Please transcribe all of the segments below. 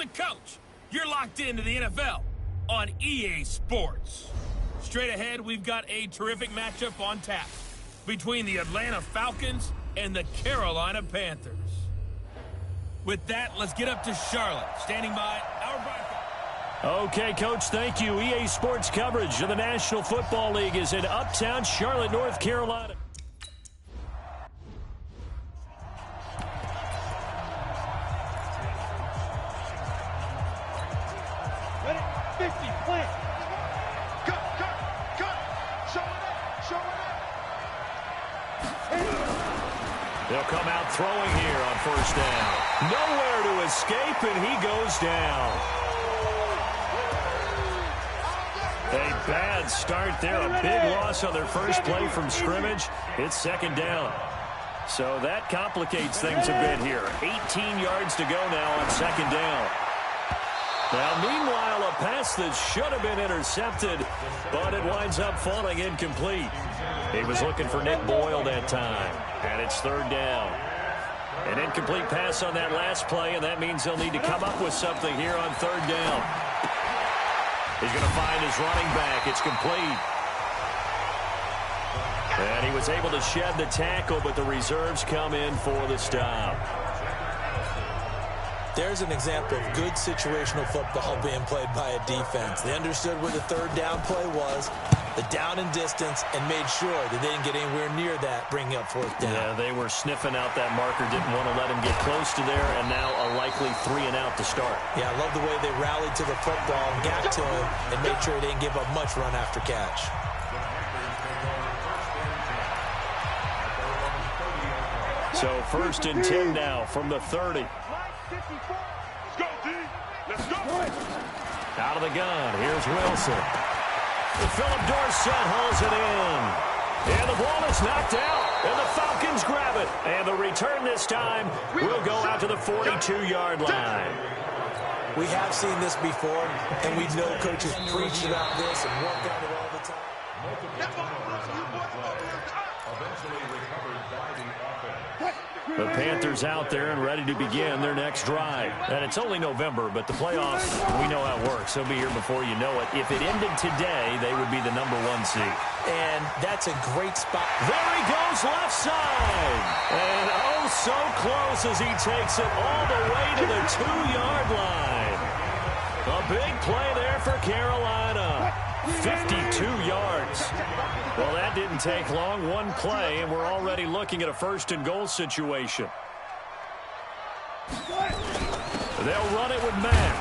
the coach. You're locked into the NFL on EA Sports. Straight ahead, we've got a terrific matchup on tap between the Atlanta Falcons and the Carolina Panthers. With that, let's get up to Charlotte. Standing by, our broadcast. Okay, Coach, thank you. EA Sports coverage of the National Football League is in Uptown Charlotte, North Carolina. Ready? 50, plant. Cut. Show it up. They'll come out throwing here on first down. Nowhere to escape, and he goes down. A bad start there. A big loss on their first play from scrimmage. It's second down. So that complicates things a bit here. 18 yards to go now on second down. Now, meanwhile, a pass that should have been intercepted, but it winds up falling incomplete. He was looking for Nick Boyle that time, and it's third down. An incomplete pass on that last play, and that means they'll need to come up with something here on third down. He's going to find his running back. It's complete. And he was able to shed the tackle, but the reserves come in for the stop. There's an example of good situational football being played by a defense. They understood where the third down play was, the down and distance, and made sure that they didn't get anywhere near that, bringing up fourth down. Yeah, they were sniffing out that marker, didn't want to let him get close to there, and now a likely 3 and out to start. Yeah, I love the way they rallied to the football and got to him and made sure they didn't give up much run after catch. So first and 10 now from the 30. Let's go. Out of the gun, here's Wilson. Philip Dorsett hauls it in. And the ball is knocked out, and the Falcons grab it. And the return this time will go out to the 42-yard line. We have seen this before, and we know coaches preach about this and work on it all the time. The Panthers out there and ready to begin their next drive. And it's only November, but the playoffs, we know how it works. They'll be here before you know it. If it ended today, they would be the #1 seed. And that's a great spot. There he goes, left side. And oh, so close as he takes it all the way to the 2-yard line. A big play there for Carolina. 52 yards. Well, that didn't take long. One play, and we're already looking at a first-and-goal situation. They'll run it with Mack.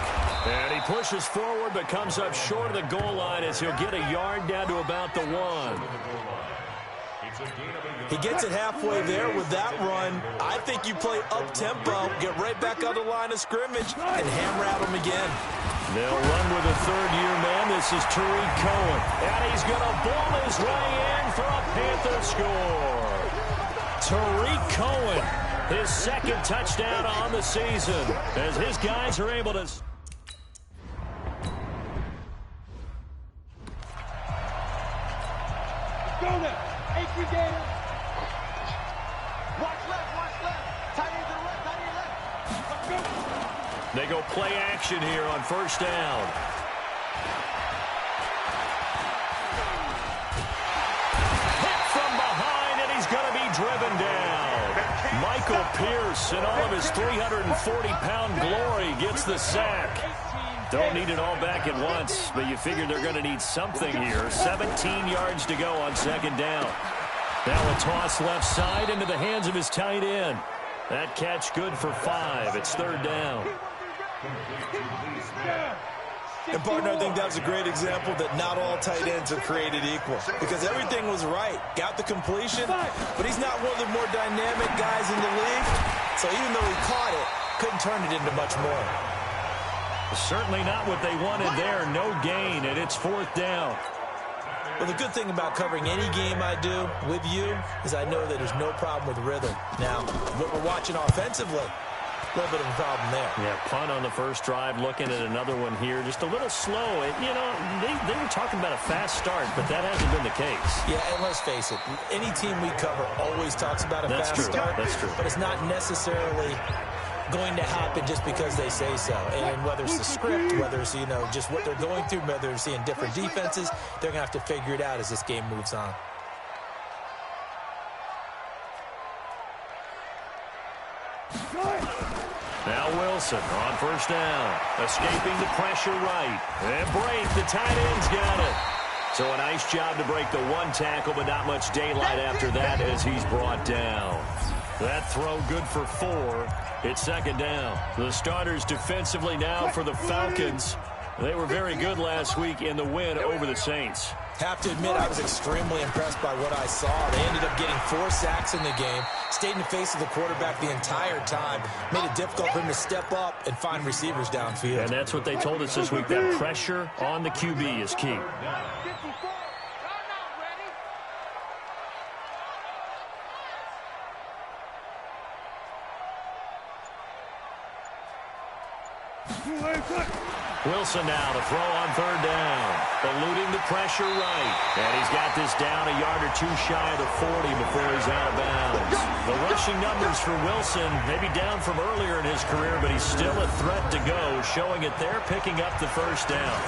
And he pushes forward but comes up short of the goal line as he'll get a yard down to about the 1. He gets it halfway there with that run. I think you play up-tempo, get right back on the line of scrimmage, and hammer at him again. They'll run with a third-year man. This is Tariq Cohen. And he's going to ball his way in for a Panther score. Tariq Cohen, his second touchdown on the season, as his guys are able to... Go now. HB Gator. Watch left. Tight end to the left, tight end left. Let's go. They go play action here on first down. Hit from behind, and he's going to be driven down. Michael Pierce, in all of his 340-pound glory, gets the sack. Don't need it all back at once, but you figure they're going to need something here. 17 yards to go on second down. Now a toss left side into the hands of his tight end. That catch good for 5. It's third down. And, partner, I think that was a great example that not all tight ends are created equal. Because everything was right. Got the completion, but he's not one of the more dynamic guys in the league. So even though he caught it, couldn't turn it into much more. Certainly not what they wanted there. No gain, and it's fourth down. Well, the good thing about covering any game I do with you is I know that there's no problem with rhythm. Now, what we're watching offensively, a little bit of a problem there. Yeah, punt on the first drive, looking at another one here. Just a little slow. You know, they were talking about a fast start, but that hasn't been the case. Yeah, and let's face it, any team we cover always talks about a fast start. That's true. But it's not necessarily going to happen just because they say so. And whether it's the script, whether it's, just what they're going through, whether they're seeing different defenses, they're going to have to figure it out as this game moves on. Now Wilson on first down. Escaping the pressure right. And break. The tight end's got it. So a nice job to break the one tackle, but not much daylight after that as he's brought down. That throw good for 4. It's second down. The starters defensively now for the Falcons. They were very good last week in the win over the Saints. Have to admit, I was extremely impressed by what I saw. They ended up getting 4 sacks in the game, stayed in the face of the quarterback the entire time, made it difficult for him to step up and find receivers downfield. And that's what they told us this week, that pressure on the QB is key. Wilson now to throw on third down. Eluding the pressure right. And he's got this down a yard or 2 shy of the 40 before he's out of bounds. The rushing numbers for Wilson maybe down from earlier in his career, but he's still a threat to go, showing it there, picking up the first down.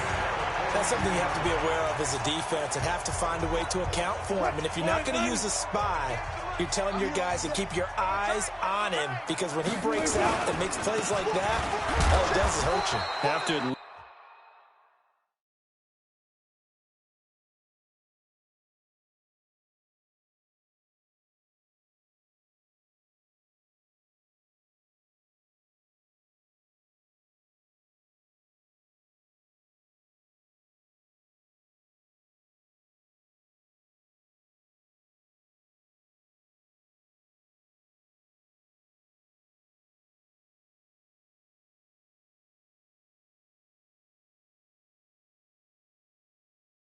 That's something you have to be aware of as a defense and have to find a way to account for him. And if you're not going to use a spy, you're telling your guys to keep your eyes on him, because when he breaks out and makes plays like that, all it does is hurt you. Have to.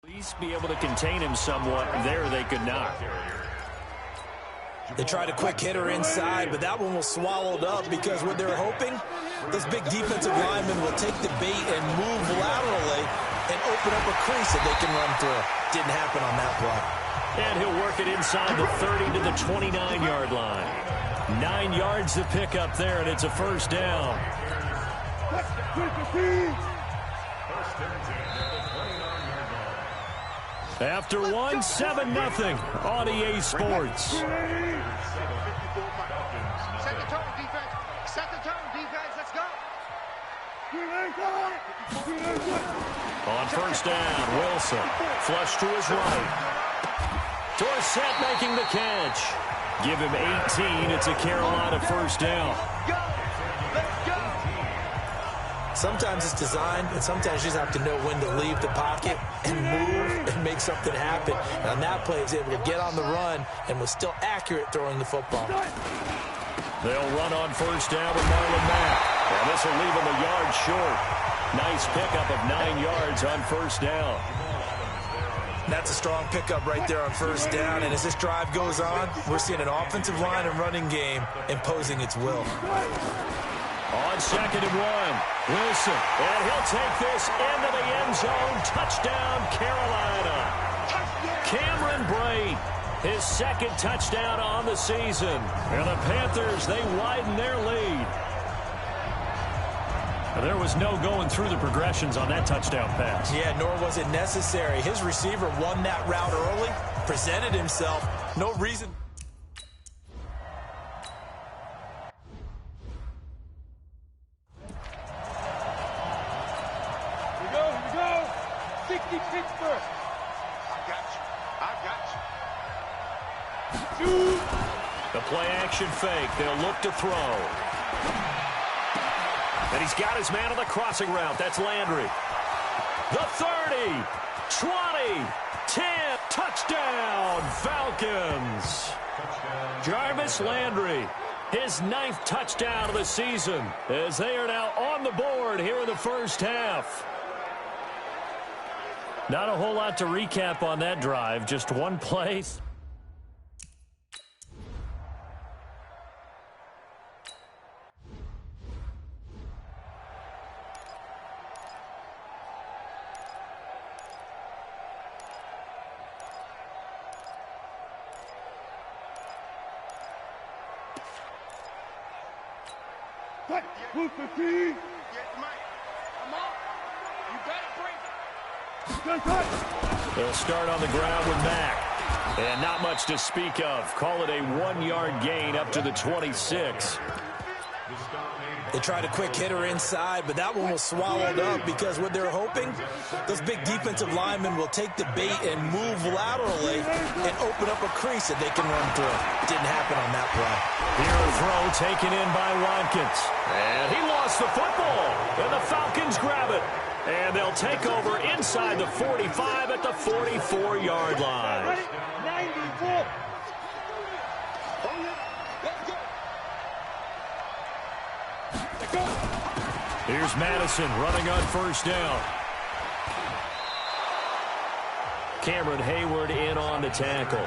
At least be able to contain him somewhat. There they could not. They tried a quick hitter inside, but that one was swallowed up because what they're hoping, those big defensive linemen will take the bait and move laterally and open up a crease that they can run through. Didn't happen on that play. And he'll work it inside the 30 to the 29-yard line. 9 yards to pick up there, and it's a first down. After 1, 7-0 on EA Sports. Set the tone, defense. Set the tone, defense. Let's go. On first down, Wilson. Flush to his right. Dorsett making the catch. Give him 18. It's a Carolina first down. Go. Let's go. Sometimes it's designed, and sometimes you just have to know when to leave the pocket and move and make something happen. And on that play, he was able to get on the run and was still accurate throwing the football. They'll run on first down with Marlon Mack. And this will leave him a yard short. Nice pickup of 9 yards on first down. That's a strong pickup right there on first down. And as this drive goes on, we're seeing an offensive line and running game imposing its will. On 2nd and 1, Wilson. And he'll take this into the end zone. Touchdown, Carolina. Cameron Brate, his 2nd touchdown on the season. And the Panthers, they widen their lead. There was no going through the progressions on that touchdown pass. Yeah, nor was it necessary. His receiver won that route early, presented himself. No reason. The play-action fake. They'll look to throw. And he's got his man on the crossing route. That's Landry. The 30, 20, 10, touchdown, Falcons. Jarvis Landry, his 9th touchdown of the season, as they are now on the board here in the first half. Not a whole lot to recap on that drive, just one play. They'll start on the ground with Mack. And not much to speak of. Call it a 1-yard gain up to the 26. They tried a quick hitter inside, but that one was swallowed up because what they're hoping, those big defensive linemen will take the bait and move laterally and open up a crease that they can run through. Didn't happen on that play. Here a throw taken in by Watkins. And he lost the football. And the Falcons grab it. And they'll take over inside the 45 at the 44-yard line. 94. Here's Madison running on first down. Cameron Hayward in on the tackle.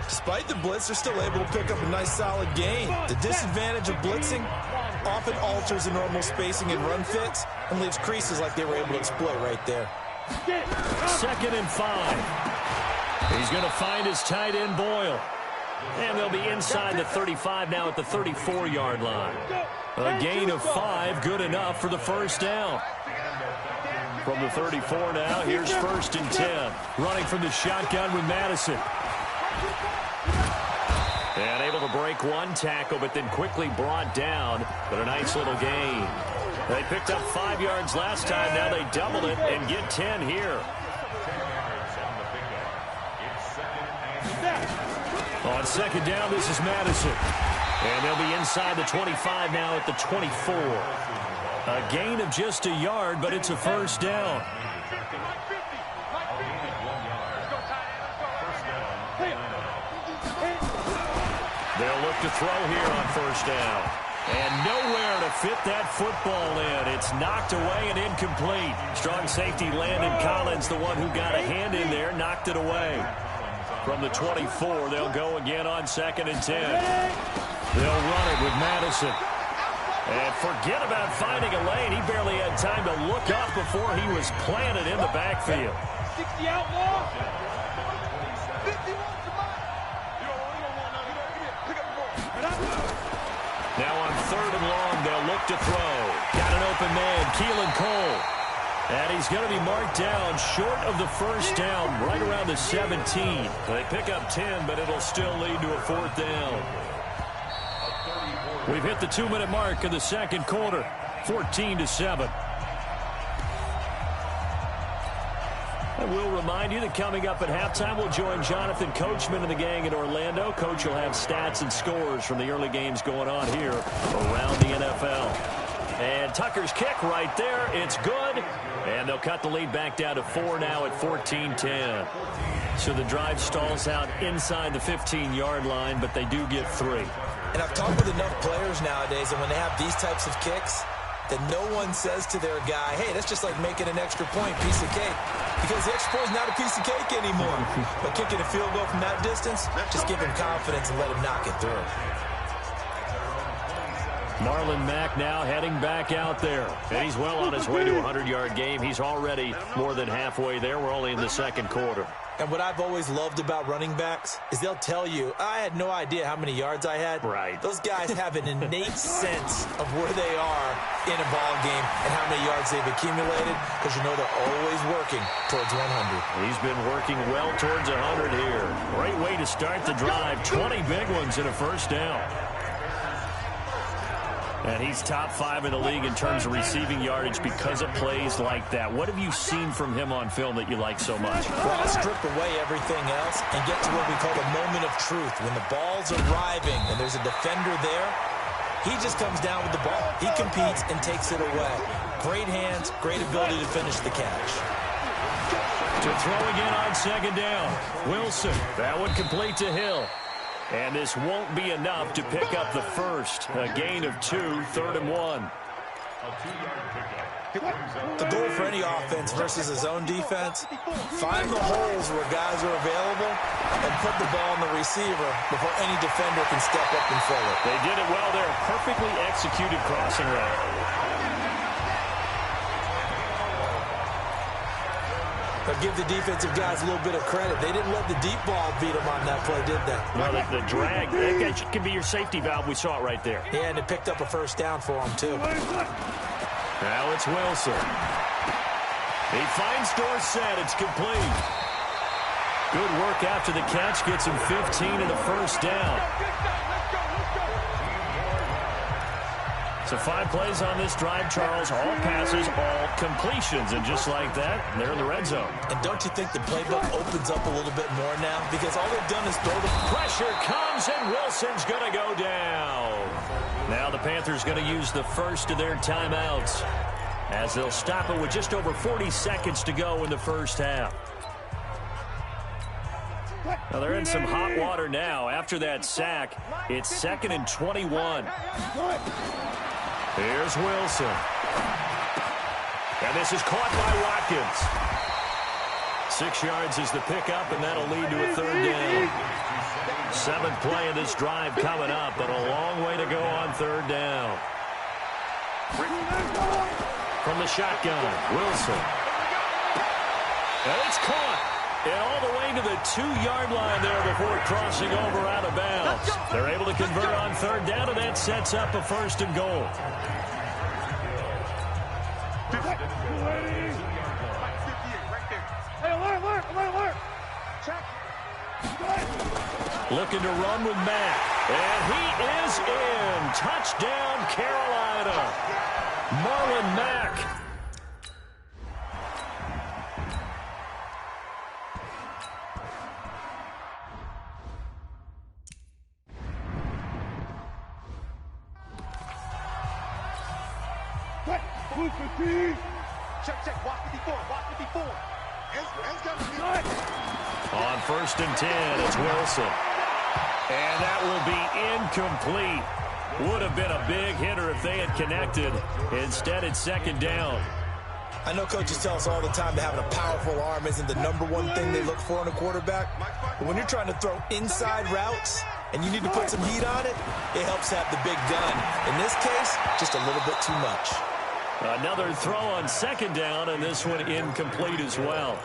Despite the blitz, they're still able to pick up a nice solid gain. The disadvantage of blitzing often alters the normal spacing and run fits and leaves creases like they were able to exploit right there. 2nd and 5. He's going to find his tight end Boyle. And they'll be inside the 35 now at the 34-yard line. A gain of 5, good enough for the first down. From the 34 now, here's 1st and 10. Running from the shotgun with Madison. And able to break one tackle, but then quickly brought down. But a nice little gain. They picked up 5 yards last time. Now they doubled it and get 10 here. On 2nd down, this is Madison. And they'll be inside the 25 now at the 24. A gain of just a yard, but it's a first down. They'll look to throw here on first down. And nowhere to fit that football in. It's knocked away and incomplete. Strong safety Landon Collins, the one who got a hand in there, knocked it away. From the 24, they'll go again on 2nd and 10. They'll run it with Madison. And forget about finding a lane. He barely had time to look up before he was planted in the backfield. 60 outlaw. Now on 3rd and long, they'll look to throw. Got an open man, Keelan Cole. And he's going to be marked down short of the first down, right around the 17. They pick up 10, but it'll still lead to a 4th down. We've hit the 2-minute mark of the 2nd quarter, 14-7. I will remind you that coming up at halftime, we'll join Jonathan Coachman and the gang in Orlando. Coach will have stats and scores from the early games going on here around the NFL. And Tucker's kick right there. It's good. And they'll cut the lead back down to 4 now at 14-10. So the drive stalls out inside the 15-yard line, but they do get 3. And I've talked with enough players nowadays, and when they have these types of kicks, that no one says to their guy, hey, that's just like making an extra point, piece of cake. Because the extra point is not a piece of cake anymore. But kicking a field goal from that distance, just give him confidence and let him knock it through. Marlon Mack now heading back out there. And he's well on his way to a 100-yard game. He's already more than halfway there. We're only in the 2nd quarter. And what I've always loved about running backs is they'll tell you, I had no idea how many yards I had. Right. Those guys have an innate sense of where they are in a ball game and how many yards they've accumulated, because you know they're always working towards 100. He's been working well towards 100 here. Great way to start the drive. 20 big ones and a first down. And he's top 5 in the league in terms of receiving yardage because of plays like that. What have you seen from him on film that you like so much? Well, I'll strip away everything else and get to what we call the moment of truth. When the ball's arriving and there's a defender there, he just comes down with the ball. He competes and takes it away. Great hands, great ability to finish the catch. To throw again on 2nd down. Wilson, that one complete to Hill. And this won't be enough to pick up the first. A gain of 2, 3rd and 1. The goal for any offense versus his own defense, find the holes where guys are available and put the ball on the receiver before any defender can step up and fill it. They did it well there. Perfectly executed crossing route. But give the defensive guys a little bit of credit. They didn't let the deep ball beat them on that play, did they? Well, the drag, that can be your safety valve. We saw it right there. Yeah, and it picked up a first down for them, too. Now it's Wilson. He finds Dorsett. It's complete. Good work after the catch. Gets him 15 and a first down. So 5 plays on this drive, Charles. All passes, all completions. And just like that, they're in the red zone. And don't you think the playbook opens up a little bit more now? Because all they've done is throw the pressure comes, and Wilson's going to go down. Now the Panthers going to use the first of their timeouts as they'll stop it with just over 40 seconds to go in the first half. Now they're in some hot water now. After that sack, it's 2nd and 21. Here's Wilson. And this is caught by Watkins. 6 yards is the pickup, and that'll lead to a 3rd down. 7th play of this drive coming up, but a long way to go on 3rd down. From the shotgun, Wilson. And it's caught. And all the way to the 2-yard line there before crossing over out of bounds. They're able to convert on 3rd down, and that sets up a 1st and goal. Looking to run with Mack. And he is in. Touchdown, Carolina. Marlon Mack. Check. Watch 54. On 1st and 10, it's Wilson. And that will be incomplete. Would have been a big hitter if they had connected. Instead, it's 2nd down. I know coaches tell us all the time that having a powerful arm isn't the #1 thing they look for in a quarterback. But when you're trying to throw inside routes and you need to put some heat on it, it helps have the big gun. In this case, just a little bit too much. Another throw on 2nd down, and this one incomplete as well.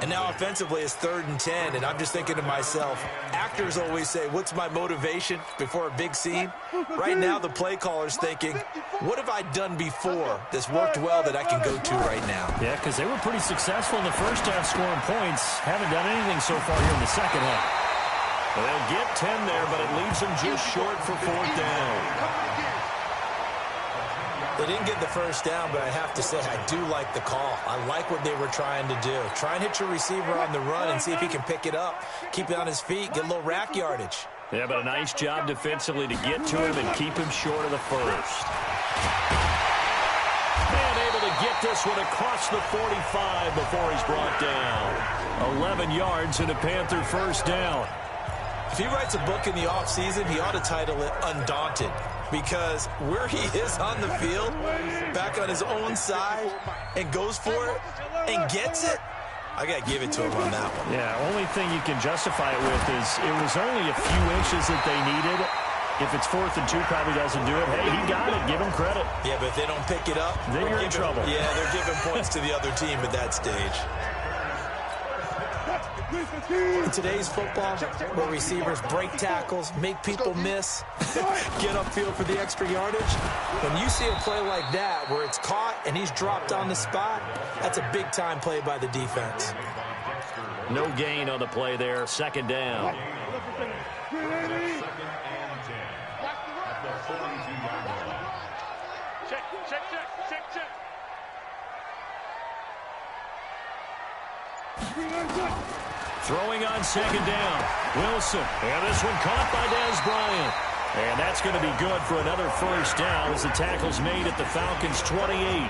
And now offensively it's 3rd and 10, and I'm just thinking to myself, actors always say, what's my motivation before a big scene? Right now the play caller's thinking, what have I done before that's worked well that I can go to right now? Yeah, because they were pretty successful in the first half scoring points. Haven't done anything so far here in the second half. Well, they'll get 10 there, but it leaves them just short for 4th down. They didn't get the first down, but I have to say I do like the call. I like what they were trying to do. Try and hit your receiver on the run and see if he can pick it up. Keep it on his feet, get a little rack yardage. Yeah, but a nice job defensively to get to him and keep him short of the first. And able to get this one across the 45 before he's brought down. 11 yards and a Panther 1st down. If he writes a book in the offseason, he ought to title it Undaunted. Because where he is on the field, back on his own side, and goes for it, and gets it, I got to give it to him on that one. Yeah, only thing you can justify it with is it was only a few inches that they needed. If it's 4th and 2, probably doesn't do it. Hey, he got it. Give him credit. Yeah, but if they don't pick it up, then you're in trouble. Yeah, they're giving points to the other team at that stage. In today's football, where receivers break tackles, make people miss, get upfield for the extra yardage, when you see a play like that where it's caught and he's dropped on the spot, that's a big-time play by the defense. No gain on the play there. 2nd down. Throwing on 2nd down. Wilson. And this one caught by Dez Bryant. And that's going to be good for another 1st down as the tackle's made at the Falcons' 28.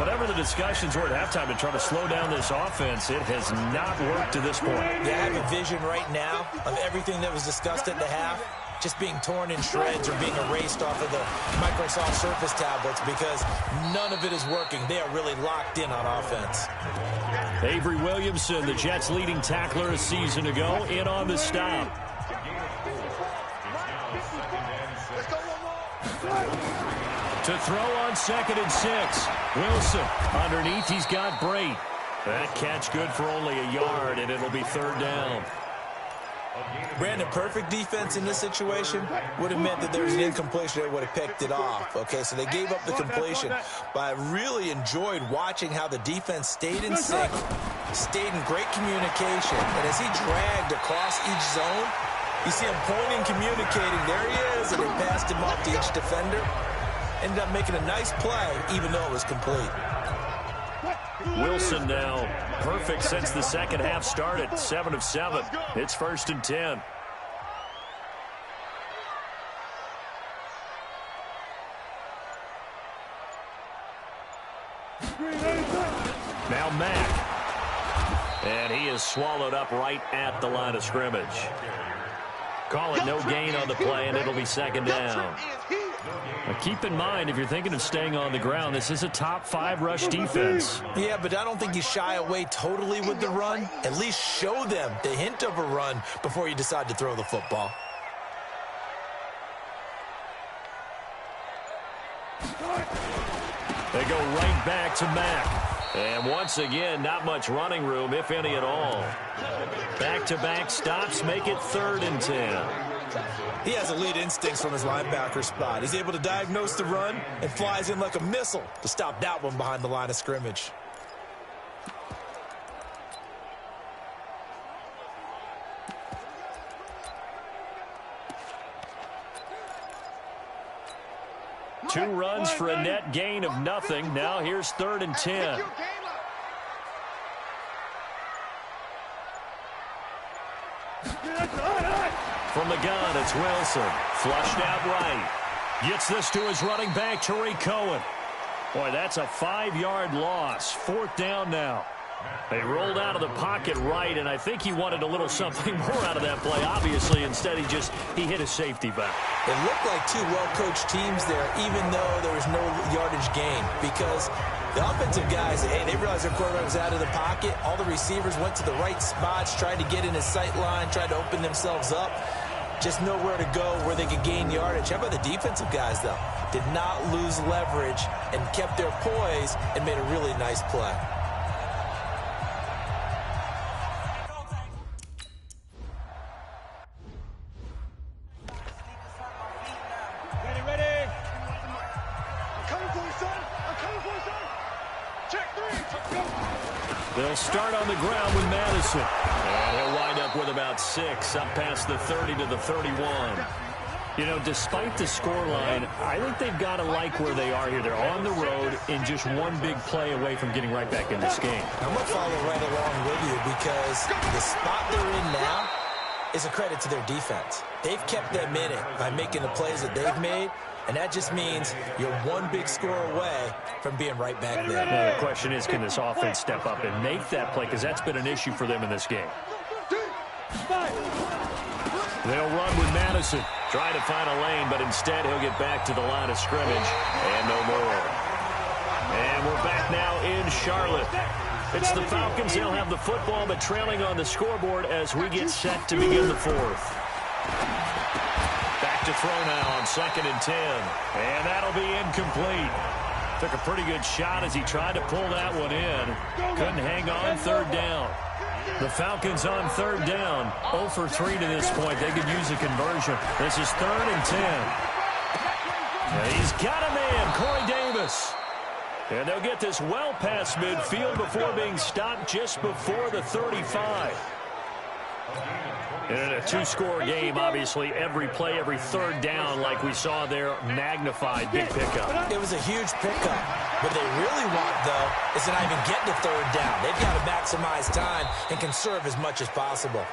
Whatever the discussions were at halftime to try to slow down this offense, it has not worked to this point. Yeah, I have a vision right now of everything that was discussed at the half just being torn in shreds or being erased off of the Microsoft Surface tablets because none of it is working. They are really locked in on offense. Avery Williamson, the Jets' leading tackler a season ago, in on the stop. To throw on 2nd and 6. Wilson underneath. He's got Brate. That catch good for only a yard, and it'll be 3rd down. Brandon, perfect defense in this situation would have meant that there was an incompletion. They would have picked it off. Okay, so they gave up the completion. But I really enjoyed watching how the defense stayed in sync, stayed in great communication. And as he dragged across each zone, you see him pointing, communicating. There he is, and they passed him off to each defender. Ended up making a nice play, even though it was complete. Wilson now perfect since the second half started. 7 of 7. It's 1st and 10. Now Mack. And he is swallowed up right at the line of scrimmage. Call it no gain on the play, and it'll be 2nd down. Now keep in mind, if you're thinking of staying on the ground, this is a top 5 rush defense. Yeah, but I don't think you shy away totally with the run. At least show them the hint of a run before you decide to throw the football. They go right back to Mack. And once again, not much running room, if any at all. Back-to-back stops make it 3rd and 10. He has elite instincts from his linebacker spot. He's able to diagnose the run and flies in like a missile to stop that one behind the line of scrimmage. Two runs for a net gain of nothing. Now here's 3rd and 10. From the gun, it's Wilson. Flushed out right. Gets this to his running back, Tariq Cohen. Boy, that's a 5-yard loss. 4th down now. They rolled out of the pocket right, and I think he wanted a little something more out of that play, obviously. Instead, he hit a safety back. It looked like two well-coached teams there, even though there was no yardage gain, because the offensive guys, hey, they realized their quarterback was out of the pocket. All the receivers went to the right spots, tried to get in his sight line, tried to open themselves up. Just know where to go, where they could gain yardage. How about the defensive guys, though? Did not lose leverage and kept their poise and made a really nice play. They'll start on the ground with Madison. And he'll wind up with about 6, up past the 30 to the 31. You know, despite the scoreline, I think they've got to like where they are here. They're on the road in just one big play away from getting right back in this game. I'm going to follow right along with you because the spot they're in now is a credit to their defense. They've kept them in it by making the plays that they've made. And that just means you're one big score away from being right back there. Now, the question is, can this offense step up and make that play? Because that's been an issue for them in this game. They'll run with Madison. Trying to find a lane, but instead he'll get back to the line of scrimmage. And no more. And we're back now in Charlotte. It's the Falcons. They'll have the football, but trailing on the scoreboard as we get set to begin the 4th. Back to throw now on 2nd and 10. And that'll be incomplete. Took a pretty good shot as he tried to pull that one in. Couldn't hang on. 3rd down. The Falcons on 3rd down. 0 for 3 to this point. They could use a conversion. This is 3rd and 10. And he's got a man, Corey Davis. And they'll get this well past midfield before being stopped just before the 35. And in a 2-score game, obviously, every play, every 3rd down, like we saw there, magnified, big pickup. It was a huge pickup. What they really want, though, is to not even get to 3rd down. They've got to maximize time and conserve as much as possible.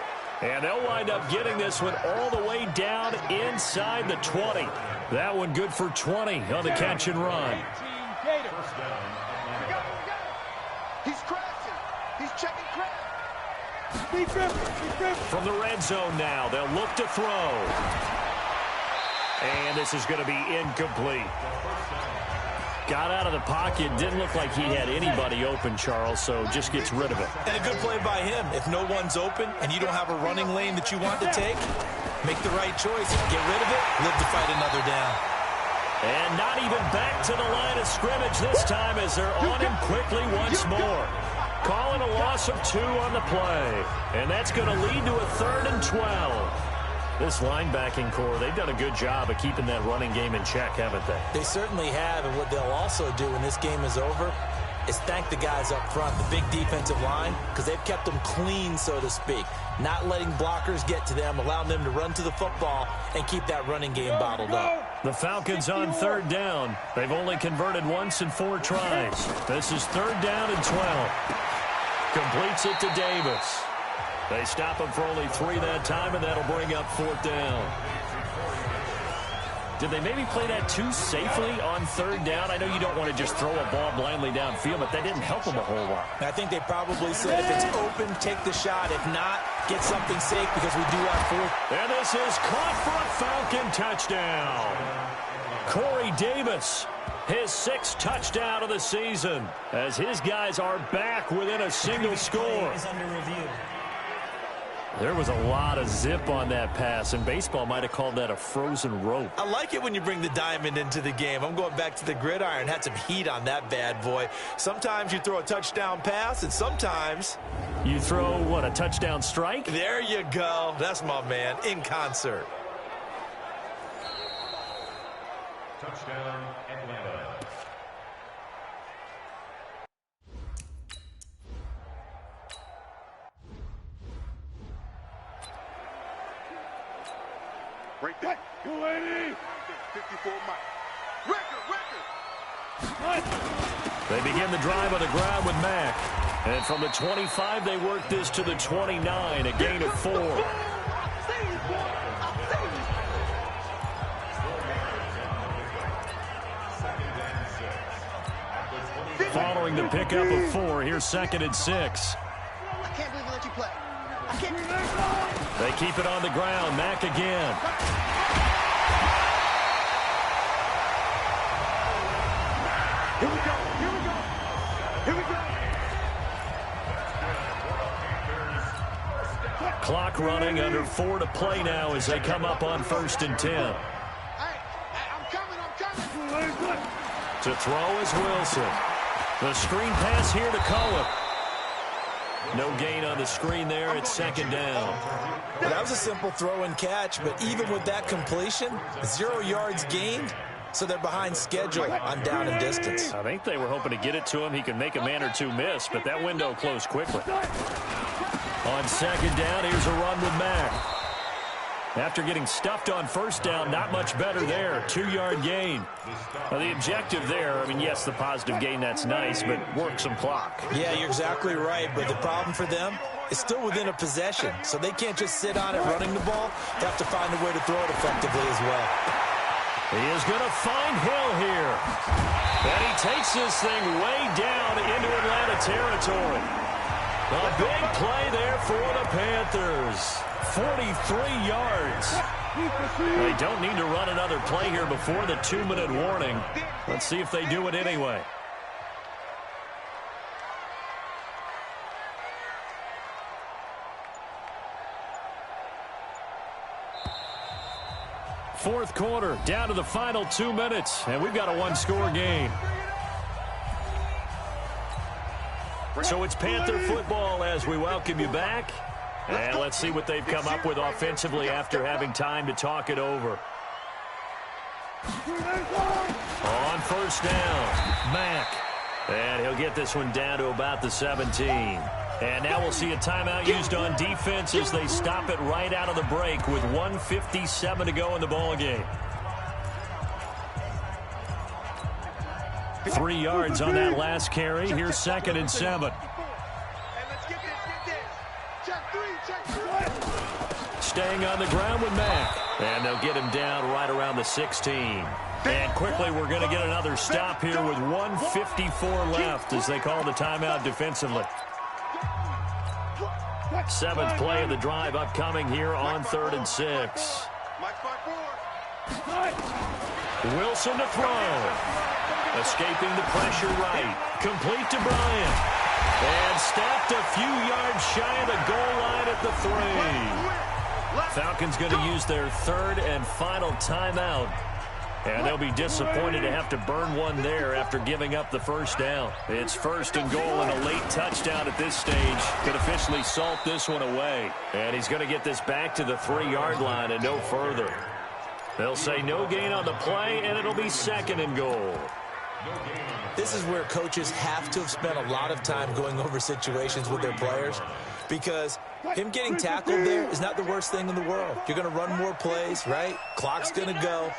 And they'll wind up getting this one all the way down inside the 20. That one good for 20 on the catch and run. He's crashing. He's checking crash. From the red zone now, they'll look to throw. And this is going to be incomplete. Got out of the pocket. Didn't look like he had anybody open, Charles, so just gets rid of it. And a good play by him. If no one's open and you don't have a running lane that you want to take, make the right choice. Get rid of it, live to fight another down. And not even back to the line of scrimmage this time as they're on him quickly once more. Calling a loss of 2 on the play. And that's going to lead to a 3rd and 12. This linebacking core, they've done a good job of keeping that running game in check, haven't they? They certainly have, and what they'll also do when this game is over is thank the guys up front, the big defensive line, because they've kept them clean, so to speak. Not letting blockers get to them, allowing them to run to the football and keep that running game bottled up. The Falcons on 3rd down. They've only converted once in 4 tries. This is 3rd down and 12. Completes it to Davis. They stop him for only 3 that time, and that'll bring up 4th down. Did they maybe play that too safely on 3rd down? I know you don't want to just throw a ball blindly downfield, but that didn't help them a whole lot. I think they probably said if it's open, take the shot. If not, get something safe because we do have 4th. And this is caught for a Falcon touchdown. Corey Davis, his 6th touchdown of the season, as his guys are back within a single score. There was a lot of zip on that pass, and baseball might have called that a frozen rope. I like it when you bring the diamond into the game. I'm going back to the gridiron. Had some heat on that bad boy. Sometimes you throw a touchdown pass, and sometimes you throw, what, a touchdown strike? There you go. That's my man, in concert. Touchdown, Atlanta. Right there. 280. 54 miles. Record. They begin the drive on the ground with Mack. And from the 25, they work this to the 29, a gain of 4. Following the pickup of 4, here's 2nd and 6. I can't believe we let you play. I can't. They keep it on the ground. Mack again. Here we go. Here we go. Here we go. Clock running, under 4 to play now as they come up on 1st and 10. Hey, I'm coming. I'm coming. To throw is Wilson. The screen pass here to Cohen. No gain on the screen there. It's 2nd down. Well, that was a simple throw and catch, but even with that completion, 0 yards gained, so they're behind schedule on down and distance. I think they were hoping to get it to him. He can make a man or 2 miss, but that window closed quickly. On 2nd down, here's a run with Mack. After getting stuffed on 1st down, not much better there. 2-yard gain. Now, the objective there, I mean, yes, the positive gain, that's nice, but work some clock. Yeah, you're exactly right, but the problem for them is still within a possession, so they can't just sit on it running the ball. They have to find a way to throw it effectively as well. He is going to find Hill here. And he takes this thing way down into Atlanta territory. A big play there for the Panthers. 43 yards. They don't need to run another play here before the 2-minute warning. Let's see if they do it anyway. Fourth quarter, down to the final 2 minutes, and we've got a 1-score game. So it's Panther football as we welcome you back. And let's see what they've come up with offensively after having time to talk it over. On 1st down, Mack. And he'll get this one down to about the 17. And now we'll see a timeout used on defense as they stop it right out of the break with 1:57 to go in the ballgame. 3 yards on that last carry. Here's 2nd and 7. Staying on the ground with Mack. And they'll get him down right around the 16. And quickly we're going to get another stop here with 1:54 left as they call the timeout defensively. 7th play of the drive upcoming here on 3rd and 6. Wilson to throw. Escaping the pressure right. Complete to Bryant. And stopped a few yards shy of the goal line at the 3. Falcons going to use their 3rd and final timeout And they'll be disappointed to have to burn one there after giving up the first down. It's 1st and goal and a late touchdown at this stage could officially salt this one away. And he's going to get this back to the 3-yard line and no further. They'll say no gain on the play, and it'll be 2nd and goal. This is where coaches have to have spent a lot of time going over situations with their players, because him getting tackled there is not the worst thing in the world. You're going to run more plays, right? Clock's going to go.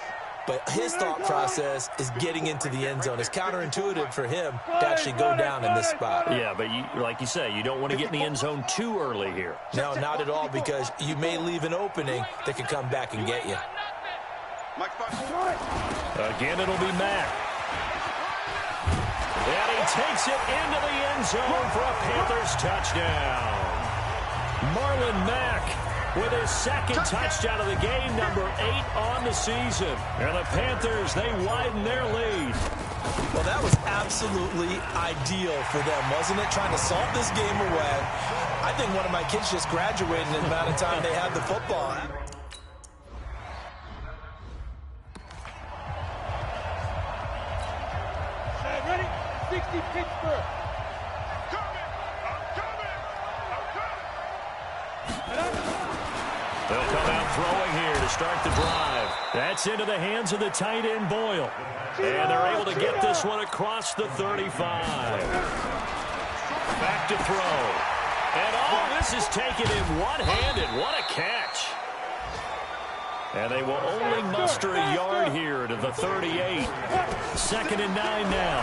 But his thought process is getting into the end zone. It's counterintuitive for him to actually go down in this spot. Yeah, but like you say, you don't want to get in the end zone too early here. No, not at all, because you may leave an opening that could come back and get you. Again, it'll be Mack. And he takes it into the end zone for a Panthers touchdown. Marlon Mack with his 2nd touchdown of the game, number 8 on the season. And the Panthers, they widen their lead. Well, that was absolutely ideal for them, wasn't it? Trying to salt this game away. I think one of my kids just graduated in the amount of time they had the football. Ready? 60 Pittsburgh. They'll come out throwing here to start the drive. That's into the hands of the tight end, Boyle. And they're able to get this one across the 35. Back to throw. And oh, this is taken in one-handed. What a catch. And they will only muster a yard here to the 38. 2nd and 9 now.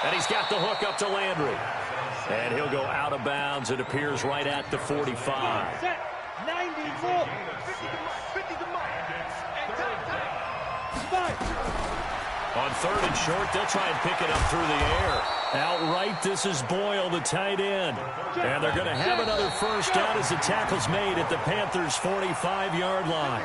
And he's got the hook up to Landry. And he'll go out of bounds. It appears right at the 45. 90 more. 50 to On 3rd and short, they'll try and pick it up through the air. Outright, this is Boyle, the tight end. And they're going to have another first down as the tackle's made at the Panthers' 45-yard line.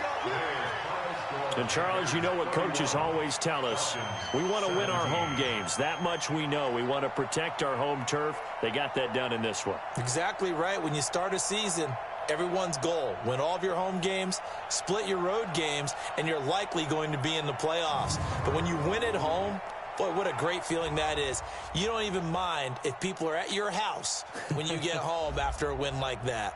And, Charles, you know what coaches always tell us. We want to win our home games. That much we know. We want to protect our home turf. They got that done in this one. Exactly right. When you start a season, everyone's goal, win all of your home games, split your road games, and you're likely going to be in the playoffs. But when you win at home, boy, what a great feeling that is. You don't even mind if people are at your house when you get home after a win like that.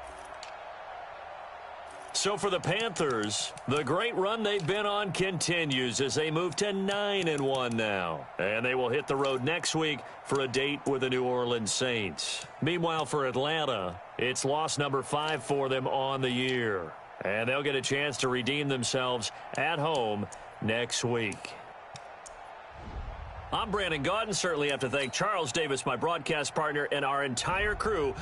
So for the Panthers, the great run they've been on continues as they move to 9-1 now. And they will hit the road next week for a date with the New Orleans Saints. Meanwhile, for Atlanta, it's loss number 5 for them on the year. And they'll get a chance to redeem themselves at home next week. I'm Brandon Gaudin. Certainly have to thank Charles Davis, my broadcast partner, and our entire crew.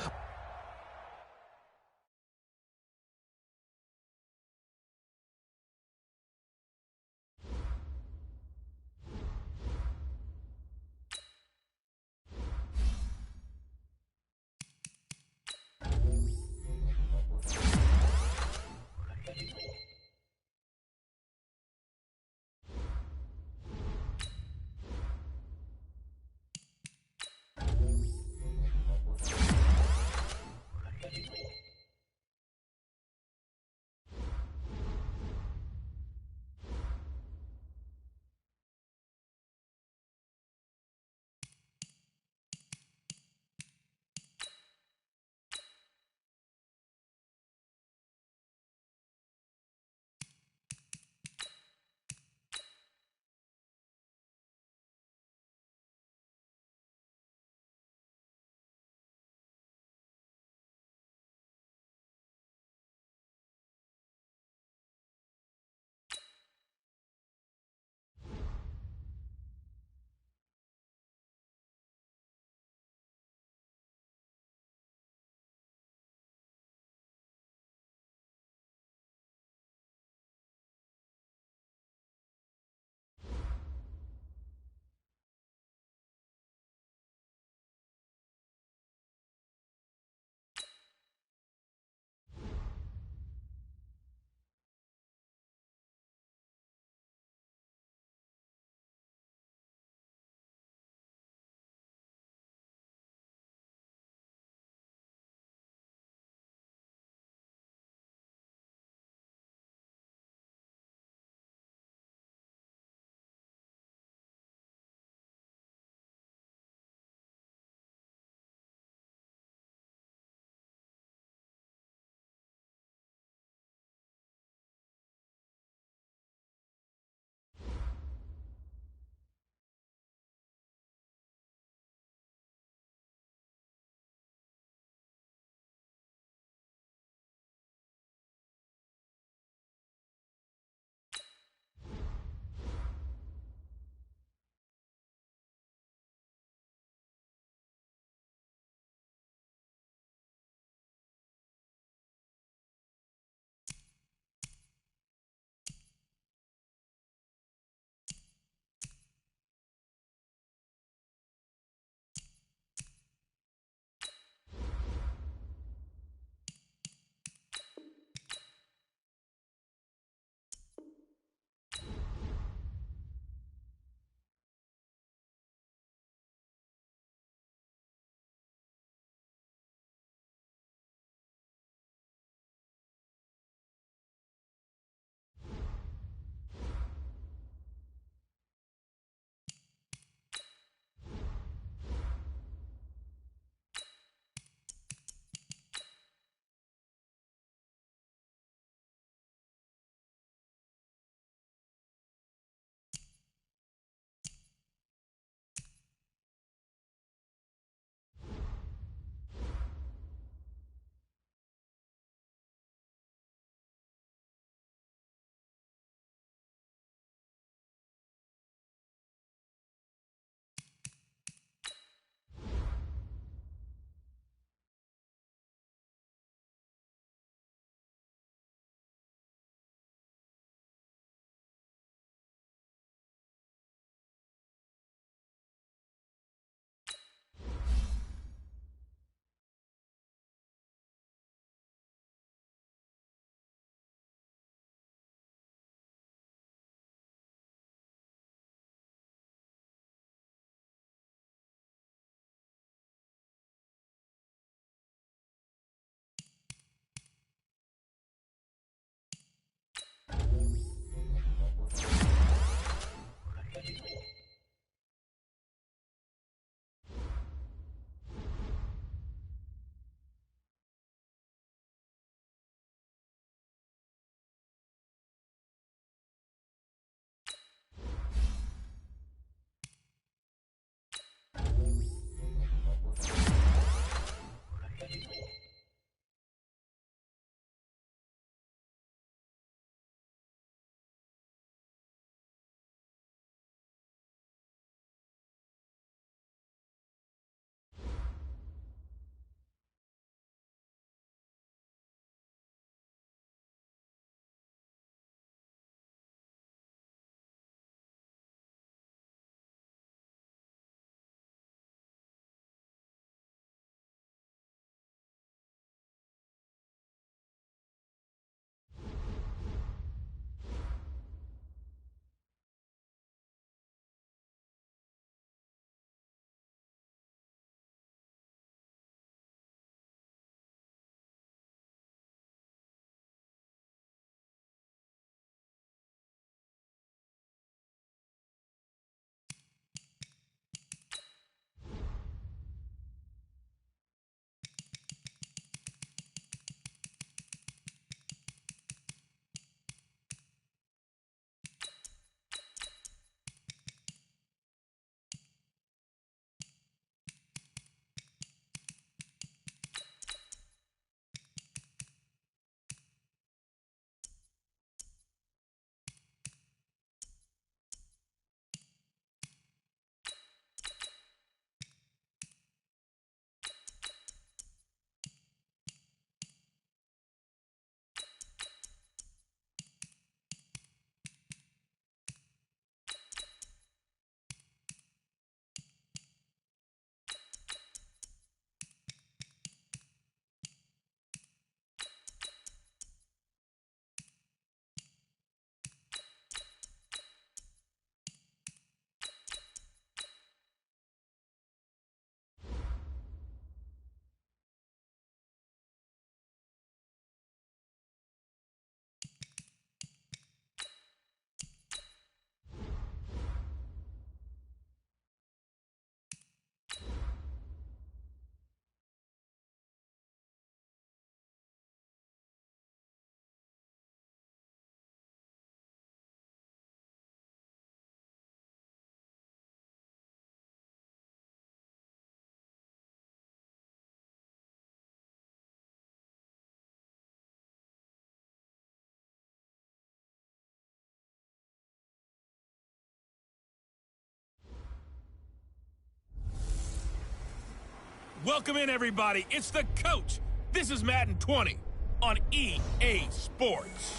Welcome in, everybody. It's the coach. This is Madden 20 on EA Sports.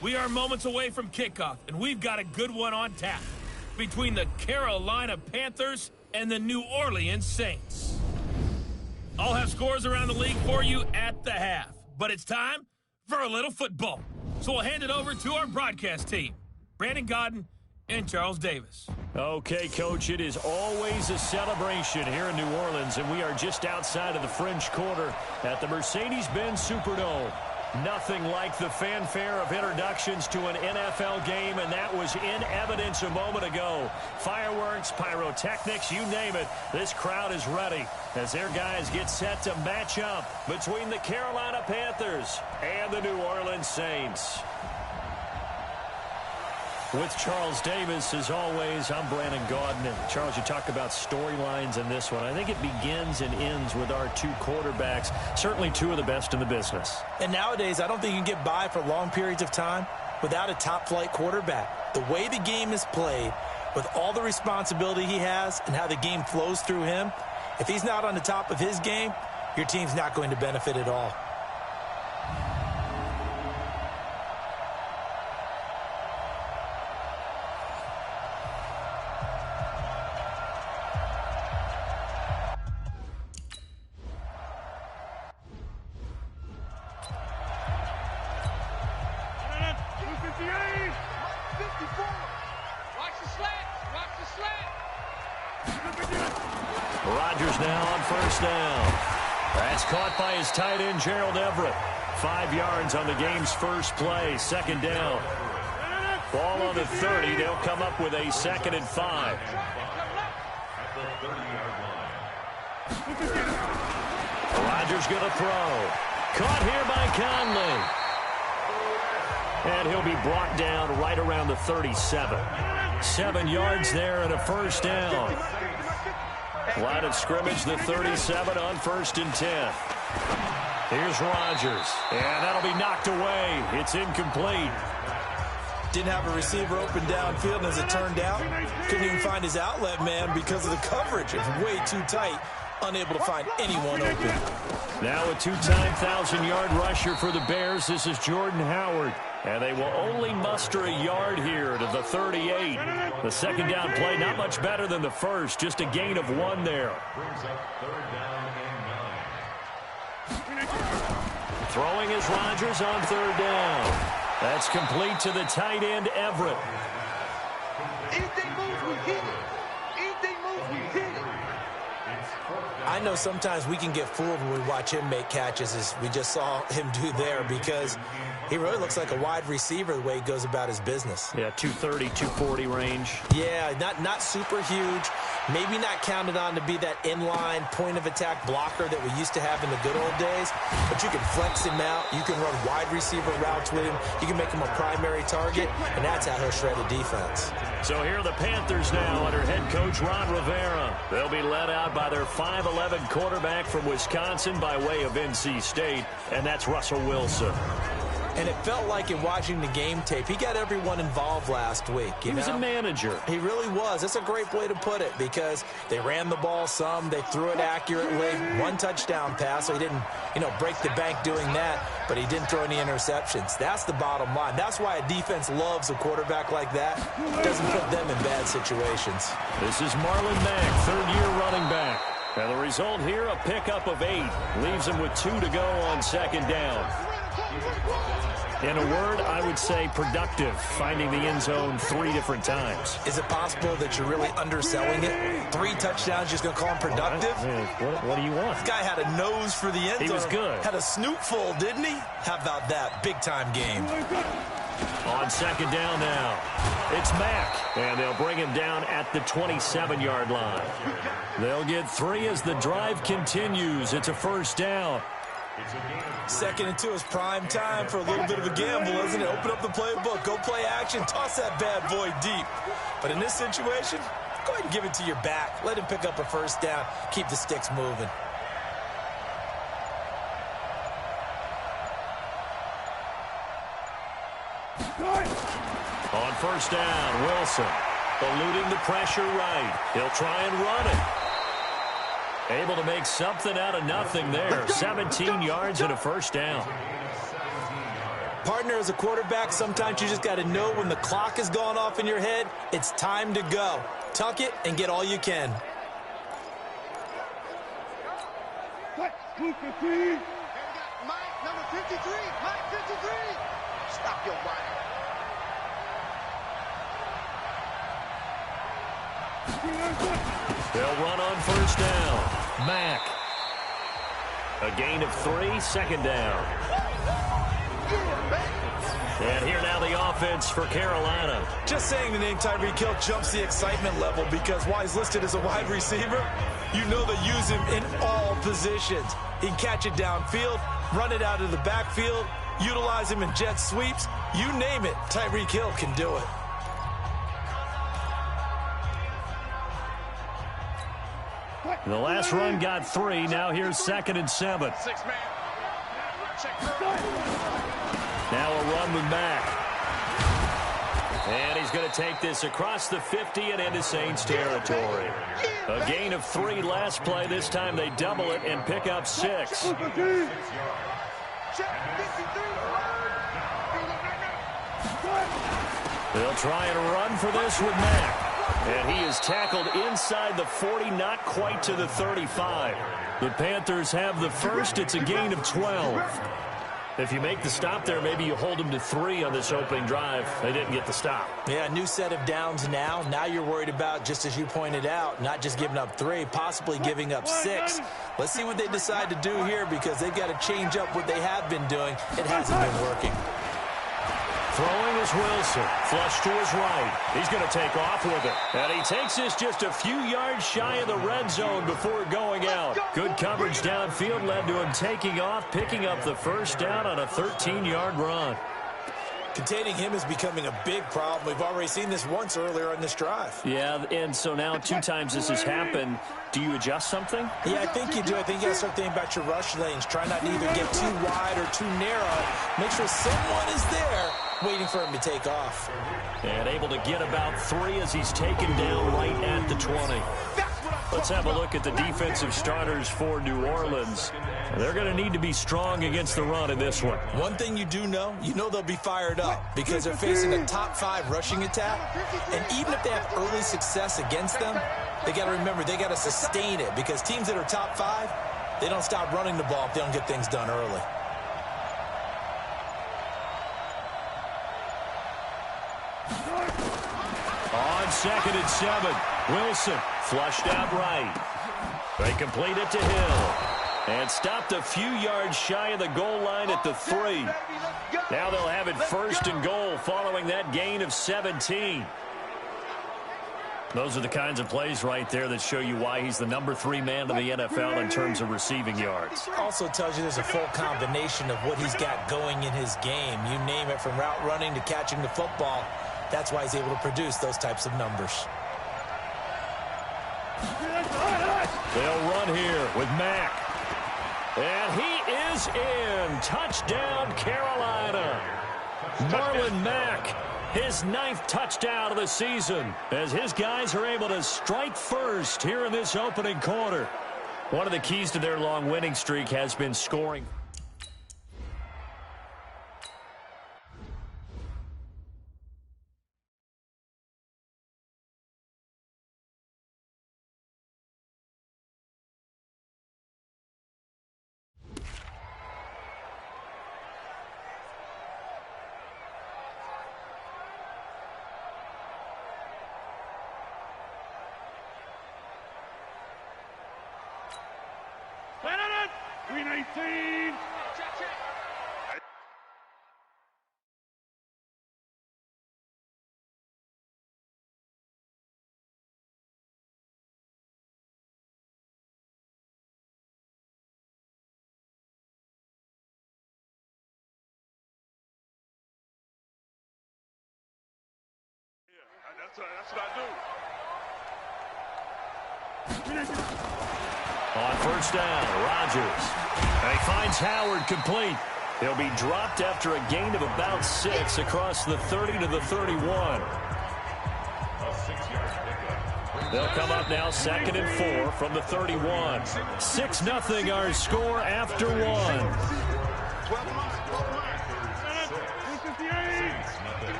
We are moments away from kickoff, and we've got a good one on tap between the Carolina Panthers and the New Orleans Saints. I'll have scores around the league for you at the half, but it's time for a little football. So we'll hand it over to our broadcast team, Brandon Godden and Charles Davis. Okay, Coach, it is always a celebration here in New Orleans, and we are just outside of the French Quarter at the Mercedes-Benz Superdome. Nothing like the fanfare of introductions to an NFL game, and that was in evidence a moment ago. Fireworks, pyrotechnics, you name it. This crowd is ready as their guys get set to match up between the Carolina Panthers and the New Orleans Saints. With Charles Davis, as always, I'm Brandon Godden. And Charles, you talk about storylines in this one. I think it begins and ends with our two quarterbacks, certainly two of the best in the business. And nowadays, I don't think you can get by for long periods of time without a top-flight quarterback. The way the game is played, with all the responsibility he has and how the game flows through him, if he's not on the top of his game, your team's not going to benefit at all. Rodgers now on first down. That's caught by his tight end, Gerald Everett. 5 yards on the game's first play. Second down. Ball on the 30. They'll come up with a 2nd and 5. Rodgers going to throw. Caught here by Conley. And he'll be brought down right around the 37. 7 yards there and a first down. Line of scrimmage, the 37 on 1st and 10. Here's Rodgers, and that'll be knocked away. It's incomplete. Didn't have a receiver open downfield, and as it turned out, couldn't even find his outlet man because of the coverage. It was way too tight, unable to find anyone open. Now a two-time 1,000-yard rusher for the Bears. This is Jordan Howard. And they will only muster a yard here to the 38. The second down play, not much better than the first. Just a gain of 1 there. Throwing is Rodgers on 3rd down. That's complete to the tight end, Everett. Anything moves, we hit it. Anything moves, we hit it. I know sometimes we can get fooled when we watch him make catches, as we just saw him do there, because he really looks like a wide receiver the way he goes about his business. Yeah, 230, 240 range. Yeah, not super huge. Maybe not counted on to be that inline point-of-attack blocker that we used to have in the good old days. But you can flex him out. You can run wide receiver routes with him. You can make him a primary target, and that's how he'll shred a defense. So here are the Panthers now under head coach Ron Rivera. They'll be led out by their 5'11 quarterback from Wisconsin by way of NC State, and that's Russell Wilson. And it felt like in watching the game tape, he got everyone involved last week. He was a manager. He really was. That's a great way to put it, because they ran the ball some, they threw it accurately. 1 touchdown pass, so he didn't, break the bank doing that, but he didn't throw any interceptions. That's the bottom line. That's why a defense loves a quarterback like that. Doesn't put them in bad situations. This is Marlon Mack, 3rd-year running back. And the result here, a pickup of 8. Leaves him with 2 to go on 2nd down. In a word, I would say productive, finding the end zone 3 different times. Is it possible that you're really underselling it? 3 touchdowns, just going to call him productive? What do you want? This guy had a nose for the end zone. He was good. Had a snootful, didn't he? How about that? Big-time game. On 2nd down now, it's Mack, and they'll bring him down at the 27-yard line. They'll get 3 as the drive continues. It's a first down. 2nd and 2 is prime time for a little bit of a gamble, isn't it? Open up the playbook, go play action, toss that bad boy deep. But in this situation, go ahead and give it to your back. Let him pick up a first down. Keep the sticks moving. On first down, Wilson eluding the pressure right. He'll try and run it. Able to make something out of nothing there. 17 yards and a first down. Partner, as a quarterback, sometimes you just got to know when the clock has gone off in your head, it's time to go. Tuck it and get all you can. Mike, number 53. Mike, 53. Stop your body. They'll run on first down. Mack. A gain of 3, second down. And here now the offense for Carolina. Just saying the name Tyreek Hill jumps the excitement level because while he's listed as a wide receiver, you know they use him in all positions. He can catch it downfield, run it out of the backfield, utilize him in jet sweeps. You name it, Tyreek Hill can do it. The last run got 3. Now here's 2nd and 7. Now a run with Mack. And he's going to take this across the 50 and into Saints territory. A gain of 3 last play. This time they double it and pick up 6. They'll try and run for this with Mack. And he is tackled inside the 40, not quite to the 35. The Panthers have the first. It's a gain of 12. If you make the stop there, maybe you hold them to 3 on this opening drive. They didn't get the stop. Yeah, new set of downs now. Now you're worried about, just as you pointed out, not just giving up 3, possibly giving up 6. Let's see what they decide to do here because they've got to change up what they have been doing. It hasn't been working. Throwing is Wilson. Flush to his right. He's going to take off with it. And he takes this just a few yards shy of the red zone before going out. Good coverage downfield led to him taking off, picking up the first down on a 13-yard run. Containing him is becoming a big problem. We've already seen this once earlier on this drive. Yeah, and so now 2 times this has happened. Do you adjust something? Yeah, I think you do. I think you got to start thinking about your rush lanes. Try not to either get too wide or too narrow. Make sure someone is there waiting for him to take off. And able to get about 3 as he's taken down right at the 20. Let's have a look at the defensive starters for New Orleans. They're going to need to be strong against the run in this one. One thing you do know, they'll be fired up because they're facing a top 5 rushing attack. And even if they have early success against them, they got to remember they got to sustain it because teams that are top 5, they don't stop running the ball if they don't get things done early. On 2nd and 7, Wilson flushed out right. They complete it to Hill. And stopped a few yards shy of the goal line at the 3. Now they'll have it 1st and goal following that gain of 17. Those are the kinds of plays right there that show you why he's the number 3 man in the NFL in terms of receiving yards. Also tells you there's a full combination of what he's got going in his game. You name it, from route running to catching the football. That's why he's able to produce those types of numbers. They'll run here with Mack. And he is in. Touchdown, Carolina. Marlon Mack, his 9th touchdown of the season, as his guys are able to strike first here in this opening quarter. One of the keys to their long winning streak has been scoring. Green 18. That's what I do. On first down, Rodgers. And he finds Howard complete. He'll be dropped after a gain of about 6 across the 30 to the 31. A 6-yard pickup. They'll come up now 2nd and 4 from the 31. 6-0 our score after 1. 12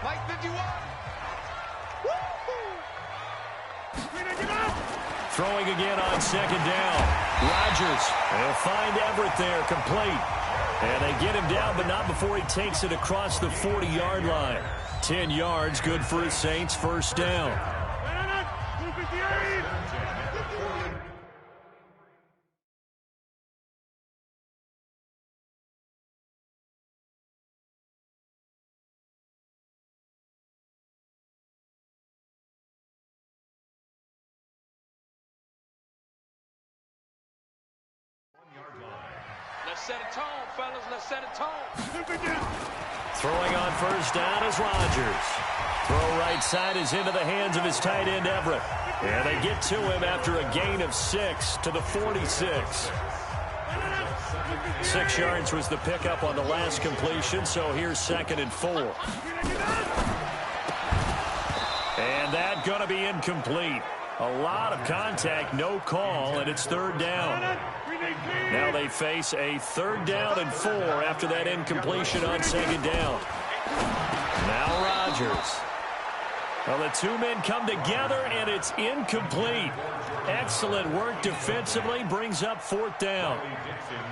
Mike 51. Throwing again on 2nd down. Rodgers will find Everett there, complete. And they get him down, but not before he takes it across the 40-yard line. 10 yards, good for his Saints, 1st down. Let's set a tone, fellas. Let's set a tone. Throwing on 1st down is Rodgers. Throw right side is into the hands of his tight end, Everett. And they get to him after a gain of 6 to the 46. 6 yards was the pickup on the last completion, so here's 2nd and 4. And that going to be incomplete. A lot of contact, no call, and it's 3rd down. Now they face a 3rd down and 4 after that incompletion on 2nd down. Now Rodgers. Well, the two men come together, and it's incomplete. Excellent work defensively, brings up 4th down.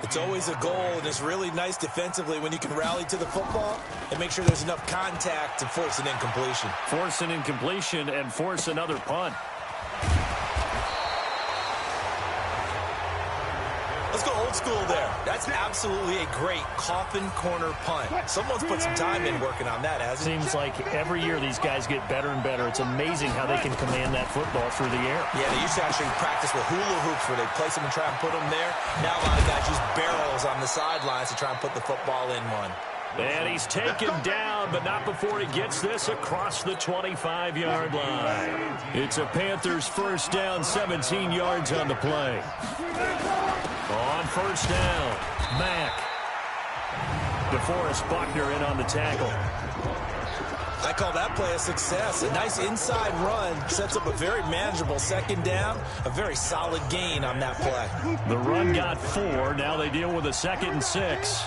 It's always a goal, and it's really nice defensively when you can rally to the football and make sure there's enough contact to force an incompletion. Force an incompletion and force another punt. Let's go old school there. That's absolutely a great coffin corner punt. Someone's put some time in working on that, hasn't it? Seems like every year these guys get better and better. It's amazing how they can command that football through the air. Yeah, they used to actually practice with hula hoops where they place them and try and put them there. Now a lot of guys use barrels on the sidelines to try and put the football in one. And he's taken down, but not before he gets this across the 25-yard line. It's a Panthers 1st down, 17 yards on the play. On 1st down, Mack. DeForest Buckner in on the tackle. I call that play a success. A nice inside run sets up a very manageable 2nd down. A very solid gain on that play. The run got 4. Now they deal with a 2nd and 6.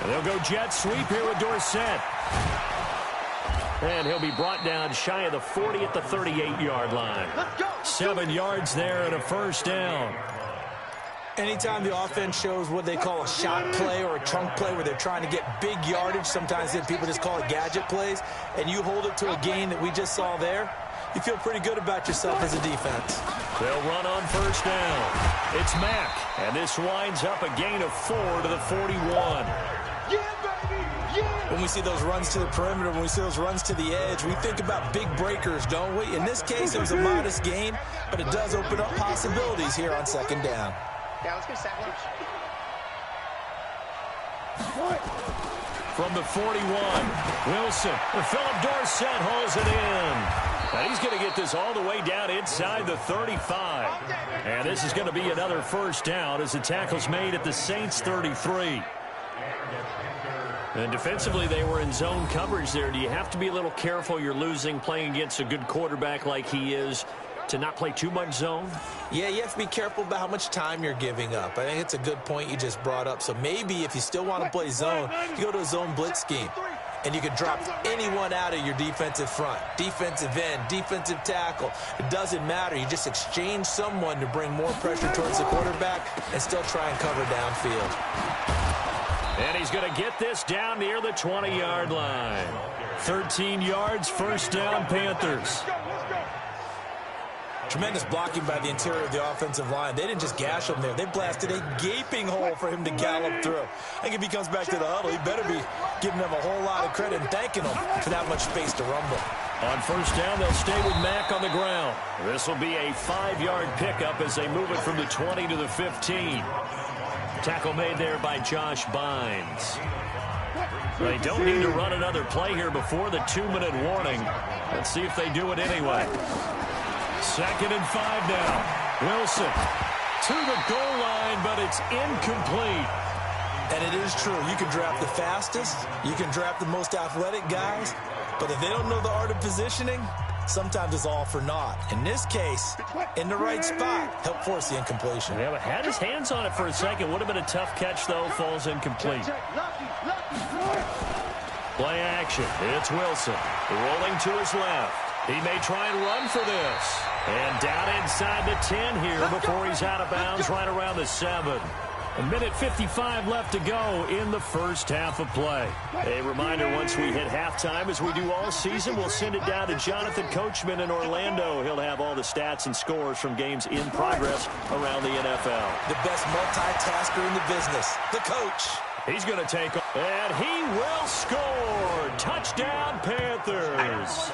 They'll go jet sweep here with Dorsett. And he'll be brought down shy of the 40 at the 38-yard line. 7 yards there and a 1st down. Anytime the offense shows what they call a shot play or a trunk play where they're trying to get big yardage, sometimes people just call it gadget plays, and you hold it to a gain that we just saw there, you feel pretty good about yourself as a defense. They'll run on 1st down. It's Mack, and this winds up a gain of 4 to the 41. When we see those runs to the perimeter, when we see those runs to the edge, we think about big breakers, don't we? In this case, it was a modest gain, but it does open up possibilities here on 2nd down. Yeah, let's get sack lunch. From the 41, Wilson. Philip Dorsett hauls it in. And he's going to get this all the way down inside the 35. And this is going to be another 1st down as the tackle's made at the Saints' 33. And defensively, they were in zone coverage there. Do you have to be a little careful? You're losing playing against a good quarterback like he is to not play too much zone? Yeah, you have to be careful about how much time you're giving up. I think it's a good point you just brought up. So maybe if you still want to play zone, you go to a zone blitz scheme. And you can drop anyone out of your defensive front. Defensive end, defensive tackle. It doesn't matter. You just exchange someone to bring more pressure towards the quarterback and still try and cover downfield. And he's going to get this down near the 20-yard line. 13 yards, 1st down, Panthers. Tremendous blocking by the interior of the offensive line. They didn't just gash him there. They blasted a gaping hole for him to gallop through. I think if he comes back to the huddle, he better be giving them a whole lot of credit and thanking them for that much space to rumble. On 1st down, they'll stay with Mack on the ground. This will be a 5-yard pickup as they move it from the 20 to the 15. Tackle made there by Josh Bynes. They don't need to run another play here before the 2-minute warning. Let's see if they do it anyway. 2nd and 5 now. Wilson to the goal line, but it's incomplete. And it is true. You can draft the fastest. You can draft the most athletic guys. But if they don't know the art of positioning, sometimes it's all for naught. In this case, in the right spot, help force the incompletion. Yeah, but had his hands on it for a second. Would have been a tough catch, though. Falls incomplete. Play action. It's Wilson. Rolling to his left. He may try and run for this. And down inside the 10 here before he's out of bounds right around the 7. A minute 55 left to go in the first half of play. A reminder, once we hit halftime, as we do all season, we'll send it down to Jonathan Coachman in Orlando. He'll have all the stats and scores from games in progress around the NFL. The best multitasker in the business, the coach. He's going to take off, and he will score. Touchdown, Panthers.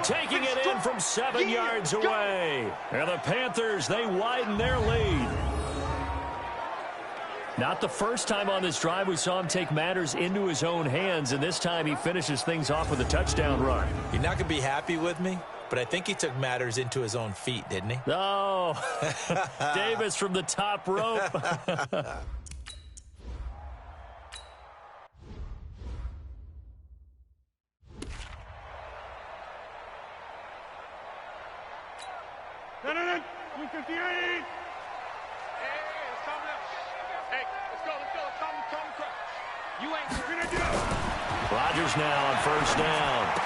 Taking it in from 7 yards away. And the Panthers, they widen their lead. Not the first time on this drive we saw him take matters into his own hands, and this time he finishes things off with a touchdown run. You're not going to be happy with me, but I think he took matters into his own feet, didn't he? Oh, Davis from the top rope. No, 258. Rodgers now on first down.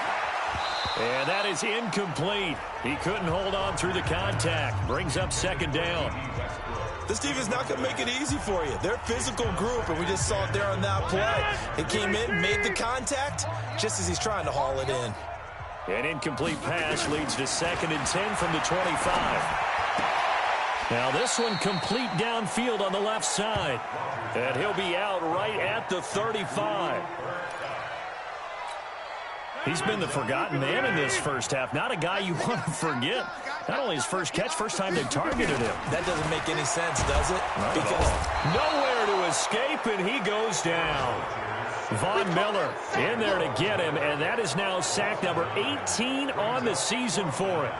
And that is incomplete. He couldn't hold on through the contact. Brings up second down. This team is not going to make it easy for you. They're a physical group, and we just saw it there on that play. He came in, made the contact, just as he's trying to haul it in. An incomplete pass leads to 2nd and 10 from the 25. Now this one complete downfield on the left side. And he'll be out right at the 35. He's been the forgotten man in this first half. Not a guy you want to forget. Not only his first catch, first time they targeted him. That doesn't make any sense, does it? Because nowhere to escape, and he goes down. Von Miller in there to get him, and that is now sack number 18 on the season for him.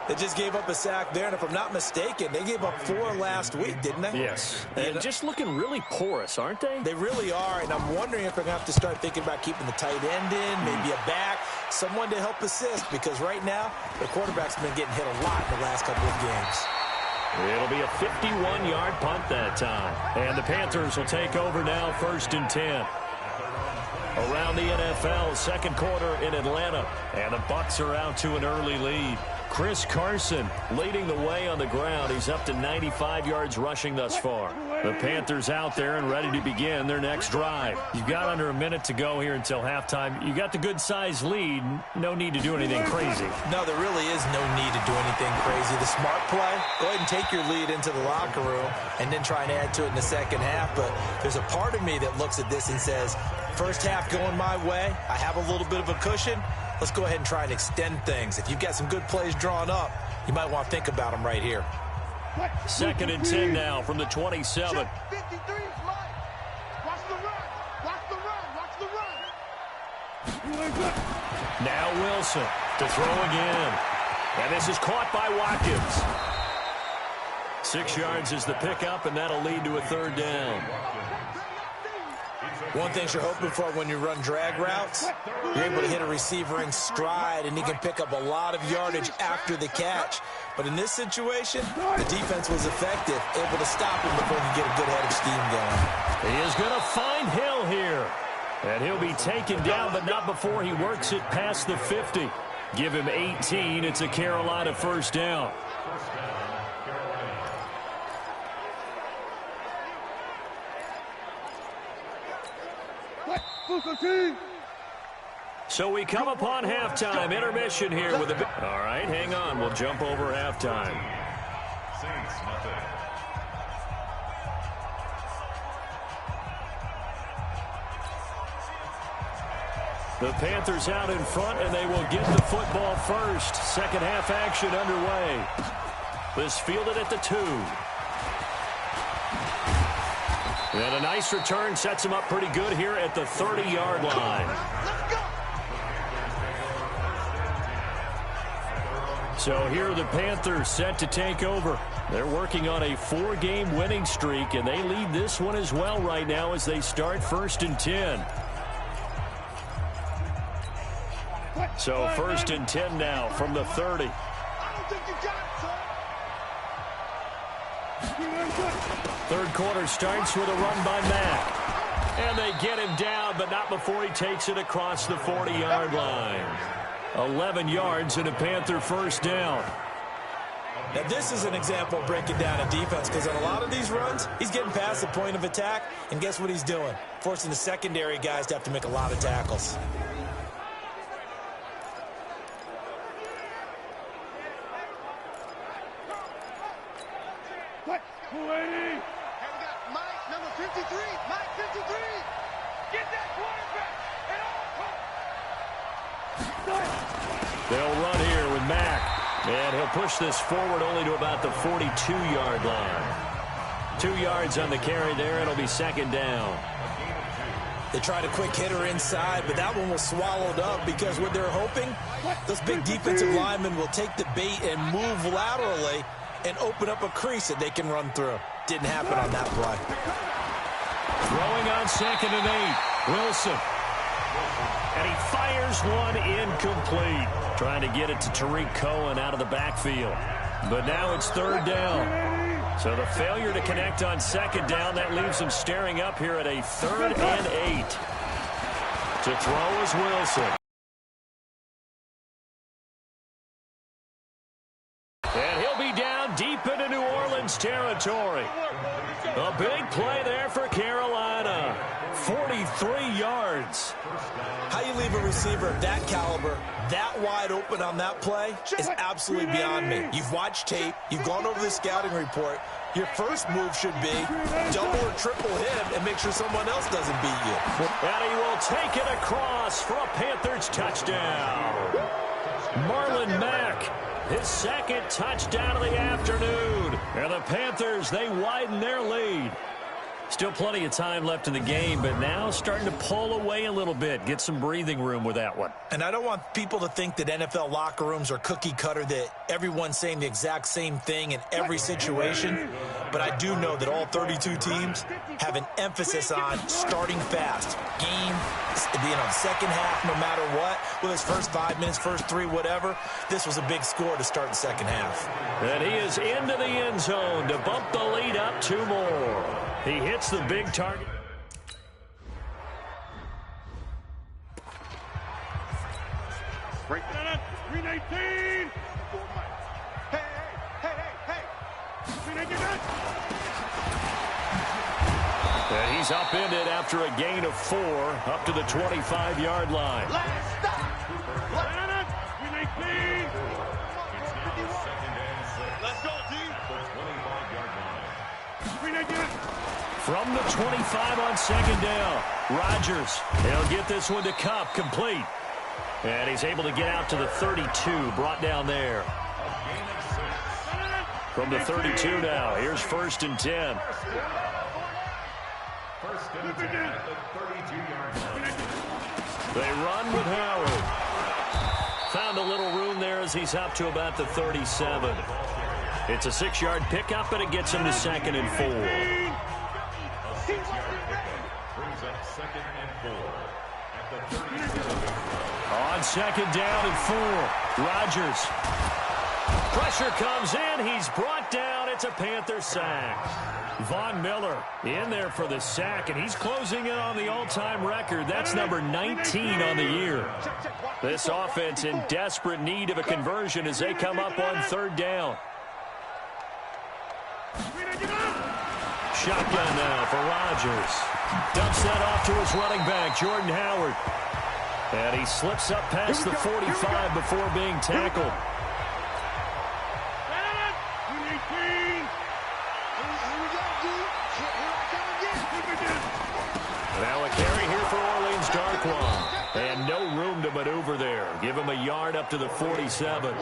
They just gave up a sack there, and if I'm not mistaken, they gave up 4 last week, didn't they? Yes. And just looking really porous, aren't they? They really are, and I'm wondering if they're going to have to start thinking about keeping the tight end in, maybe a back, someone to help assist, because right now, the quarterback's been getting hit a lot in the last couple of games. It'll be a 51-yard punt that time. And the Panthers will take over now, 1st and 10. Around the NFL, second quarter in Atlanta. And the Bucs are out to an early lead. Chris Carson leading the way on the ground. He's up to 95 yards rushing thus far. The Panthers out there and ready to begin their next drive. You've got under a minute to go here until halftime. You got the good-sized lead. No need to do anything crazy. No, there really is no need to do anything crazy. The smart play, go ahead and take your lead into the locker room and then try and add to it in the second half. But there's a part of me that looks at this and says, first half going my way, I have a little bit of a cushion. Let's go ahead and try and extend things. If you've got some good plays drawn up, you might want to think about them right here. 2nd and 10 now from the 27. 53 is mine. Watch the run. Watch the run. Watch the run. Now Wilson to throw again. And this is caught by Watkins. 6 yards is the pickup, and that'll lead to a 3rd down. One thing you're hoping for when you run drag routes, you're able to hit a receiver in stride, and he can pick up a lot of yardage after the catch. But in this situation, the defense was effective, able to stop him before he could get a good head of steam going. He is going to find Hill here. And he'll be taken down, but not before he works it past the 50. Give him 18. It's a Carolina 1st down. So we come upon halftime. Intermission here with a... All right, hang on. We'll jump over halftime. Saints, nothing. The Panthers out in front, and they will get the football first. Second half action underway. This fielded at the 2. And a nice return sets him up pretty good here at the 30-yard line. So here are the Panthers set to take over. They're working on a 4-game winning streak, and they lead this one as well right now as they start 1st and 10. So 1st and 10 now from the 30. I don't think you got it, son. Third quarter starts with a run by Mack. And they get him down, but not before he takes it across the 40-yard line. 11 yards and a Panther first down. Now, this is an example of breaking down a defense, because on a lot of these runs, he's getting past the point of attack, and guess what he's doing? Forcing the secondary guys to have to make a lot of tackles. What? 280. And we got Mike, number 53. Mike, 53. Get that quarterback. They'll run here with Mack. And he'll push this forward only to about the 42-yard line. 2 yards on the carry there. It'll be second down. They tried a quick hitter inside, but that one was swallowed up because what they're hoping, those big defensive linemen will take the bait and move laterally and open up a crease that they can run through. Didn't happen on that play. Throwing on 2nd and 8. Wilson. And he fires one incomplete. Trying to get it to Tariq Cohen out of the backfield. But now it's 3rd down. So the failure to connect on 2nd down, that leaves him staring up here at a 3rd and 8. To throw is Wilson. And he'll be down deep into New Orleans territory. A big play there for Carolina. 43 yards. How you leave a receiver of that caliber that wide open on that play is absolutely beyond me. You've watched tape. You've gone over the scouting report. Your first move should be double or triple him and make sure someone else doesn't beat you. And he will take it across for a Panthers touchdown. Marlon Mack, his 2nd touchdown of the afternoon. And the Panthers, they widen their lead. Still plenty of time left in the game, but now starting to pull away a little bit. Get some breathing room with that one. And I don't want people to think that NFL locker rooms are cookie cutter, that everyone's saying the exact same thing in every situation. But I do know that all 32 teams have an emphasis on starting fast. Game, second half, no matter what. Whether it's first 5 minutes, first 3, whatever. This was a big score to start the second half. And he is into the end zone to bump the lead up 2 more. He hits the big target. Break that up. 319. Hey. 319. And he's upended after a gain of 4 up to the 25-yard line. Last stop. 319. Let's go, D. 25-yard line. 319. From the 25 on 2nd down, Rodgers. He'll get this one to Kupp, complete. And he's able to get out to the 32, brought down there. From the 32 now, here's 1st and 10. First and 10 at the 32-yard line. They run with Howard. Found a little room there as he's up to about the 37. It's a 6-yard pickup, and it gets him to 2nd and 4. Brings up 2nd and 4 at the 37. On 2nd down and 4, Rodgers. Pressure comes in. He's brought down. It's a Panther sack. Von Miller in there for the sack, and he's closing in on the all-time record. That's number 19 on the year. This offense in desperate need of a conversion as they come up on 3rd down. Shotgun now for Rodgers. Dumps that off to his running back, Jordan Howard. And he slips up past the 45 before being tackled. Now a carry here for Orleans Darkwan. And no room to maneuver there. Give him a yard up to the 47.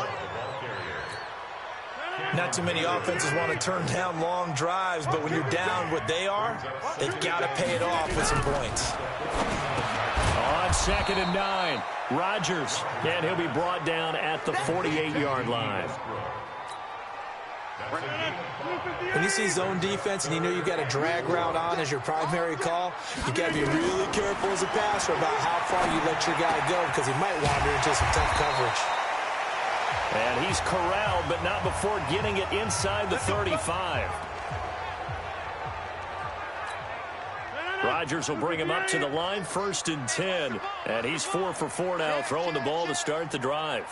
Not too many offenses want to turn down long drives, but when you're down what they are, they've got to pay it off with some points. On 2nd and 9. Rodgers, and he'll be brought down at the 48-yard line. When you see zone defense and you know you've got a drag route on as your primary call, you got to be really careful as a passer about how far you let your guy go because he might wander into some tough coverage. And he's corralled, but not before getting it inside the 35. Rodgers will bring him up to the line, 1st and 10. And he's 4 for 4 now, throwing the ball to start the drive.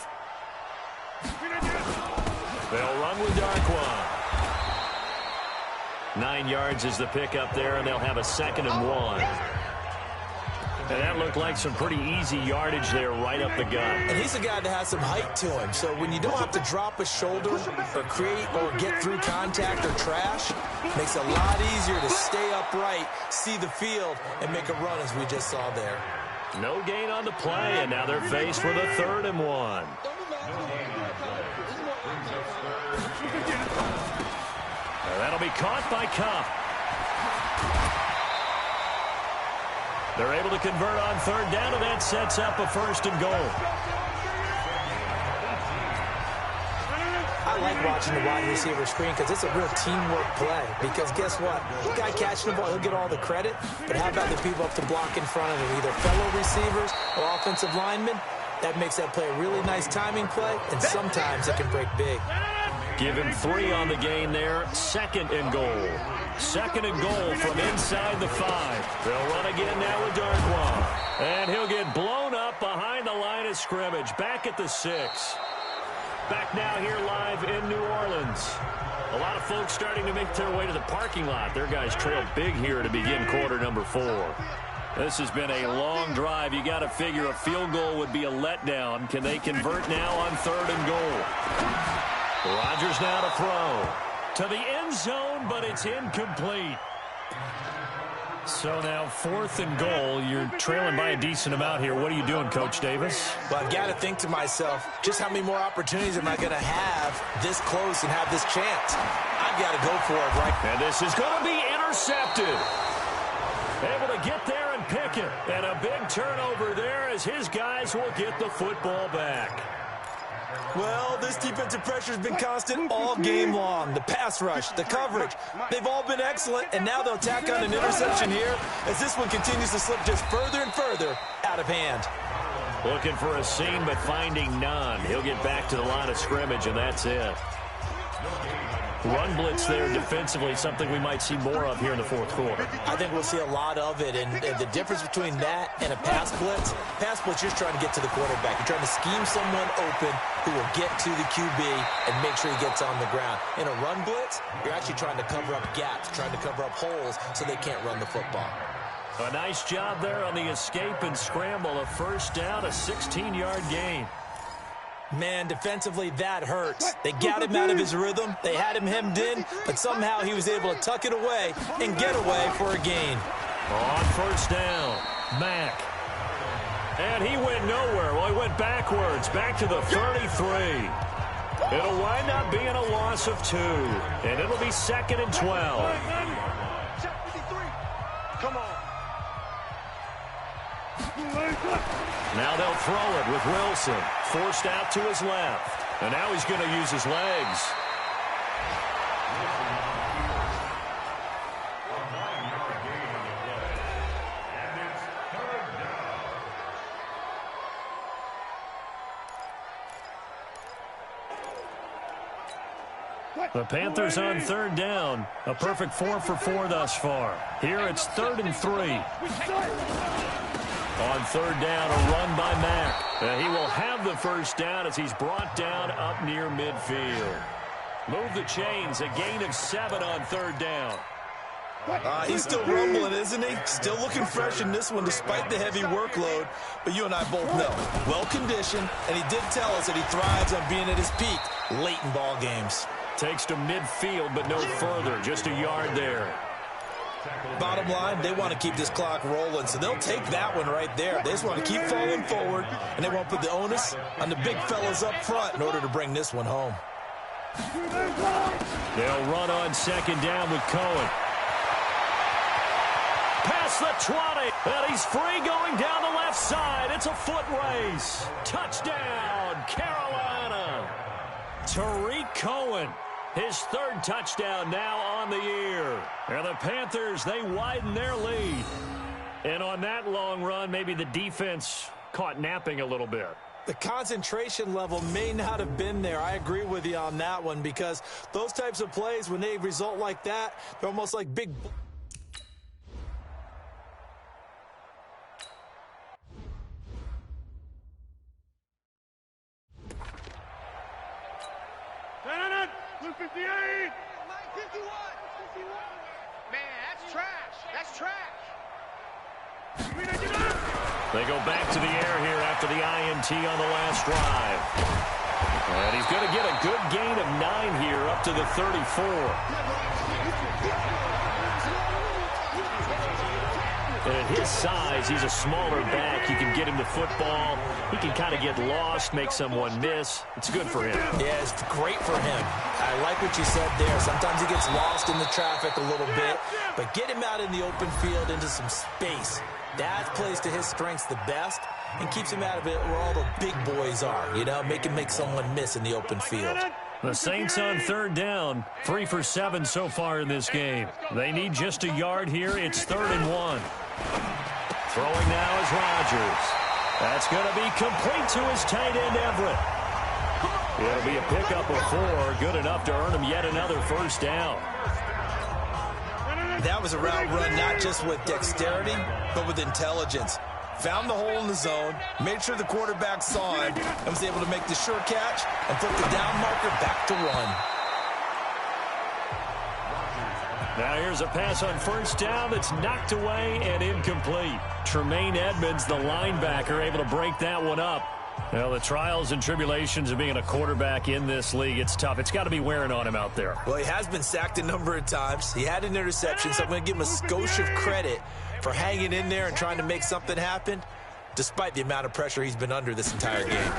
They'll run with Darquan. 9 yards is the pickup there, and they'll have a 2nd and 1. And that looked like some pretty easy yardage there right up the gut. And he's a guy that has some height to him. So when you don't have to drop a shoulder or create or get through contact or trash, it makes it a lot easier to stay upright, see the field, and make a run as we just saw there. No gain on the play, and now they're faced with a 3rd and 1. And that'll be caught by Cup. They're able to convert on 3rd down, and that sets up a 1st and goal. I like watching the wide receiver screen because it's a real teamwork play. Because guess what? The guy catching the ball, he'll get all the credit. But how about the people up to block in front of him, either fellow receivers or offensive linemen? That makes that play a really nice timing play, and sometimes it can break big. Give him 3 on the gain there. 2nd and goal. 2nd and goal from inside the 5. They'll run again now with Darquan. And he'll get blown up behind the line of scrimmage. Back at the 6. Back now here live in New Orleans. A lot of folks starting to make their way to the parking lot. Their guys trail big here to begin quarter number 4. This has been a long drive. You got to figure a field goal would be a letdown. Can they convert now on 3rd and goal? Rodgers now to throw. To the end zone, but it's incomplete. So now 4th and goal. You're trailing by a decent amount here. What are you doing, Coach Davis? Well, I've got to think to myself, just how many more opportunities am I going to have this close and have this chance? I've got to go for it right now. And this is going to be intercepted. Able to get there and pick it. And a big turnover there as his guys will get the football back. Well, this defensive pressure has been constant all game long. The pass rush, the coverage, they've all been excellent, and now they'll tack on an interception here as this one continues to slip just further and further out of hand. Looking for a seam, but finding none. He'll get back to the line of scrimmage, and that's it. Run blitz there defensively, something we might see more of here in the 4th quarter. I think we'll see a lot of it, and the difference between that and a pass blitz, you're just trying to get to the quarterback. You're trying to scheme someone open who will get to the QB and make sure he gets on the ground. In a run blitz, you're actually trying to cover up gaps, trying to cover up holes so they can't run the football. A nice job there on the escape and scramble. A 1st down, a 16-yard gain. Man, defensively, that hurts. They got him out of his rhythm. They had him hemmed in, but somehow he was able to tuck it away and get away for a gain. On 1st down, Mack. And he went nowhere. Well, he went backwards, back to the 33. It'll wind up being a loss of 2, and it'll be 2nd and 12. Come on. Now they'll throw it with Wilson. Forced out to his left. And now he's going to use his legs. The Panthers on 3rd down. A perfect 4 for 4 thus far. Here it's 3rd and 3. On 3rd down, a run by Mack. He will have the 1st down as he's brought down up near midfield. Move the chains, a gain of 7 on 3rd down. He's still rumbling, isn't he? Still looking fresh in this one despite the heavy workload. But you and I both know, well-conditioned, and he did tell us that he thrives on being at his peak late in ball games. Takes to midfield, but no further. Just a yard there. Bottom line, they want to keep this clock rolling, so they'll take that one right there. They just want to keep falling forward, and they won't put the onus on the big fellas up front in order to bring this one home. They'll run on 2nd down with Cohen. Pass across the 20. And he's free going down the left side. It's a foot race. Touchdown, Carolina. Tariq Cohen, his third touchdown now on the year. And the Panthers, they widen their lead. And on that long run, maybe the defense caught napping a little bit. The concentration level may not have been there. I agree with you on that one, because those types of plays, when they result like that, they're almost like big... Blue 58! 51! Man, that's trash. That's trash. They go back to the air here after the INT on the last drive. And he's going to get a good gain of 9 here up to the 34. And at his size, he's a smaller back. You can get him the football. He can kind of get lost, make someone miss. It's good for him. Yeah, it's great for him. I like what you said there. Sometimes he gets lost in the traffic a little bit, but get him out in the open field into some space. That plays to his strengths the best and keeps him out of it where all the big boys are, you know, make him make someone miss in the open field. The Saints on third down, 3 for 7 so far in this game. They need just a yard here. It's 3rd and 1. Throwing now is Rodgers. That's going to be complete to his tight end, Everett. It'll be a pickup of 4, good enough to earn him yet another first down. That was a route run not just with dexterity, but with intelligence. Found the hole in the zone, made sure the quarterback saw him, and was able to make the sure catch and flip the down marker back to run. Now here's a pass on first down that's knocked away and incomplete. Tremaine Edmonds, the linebacker, able to break that one up. Well, the trials and tribulations of being a quarterback in this league, it's tough. It's got to be wearing on him out there. Well, he has been sacked a number of times. He had an interception, so I'm going to give him a skosh of credit for hanging in there and trying to make something happen, despite the amount of pressure he's been under this entire game.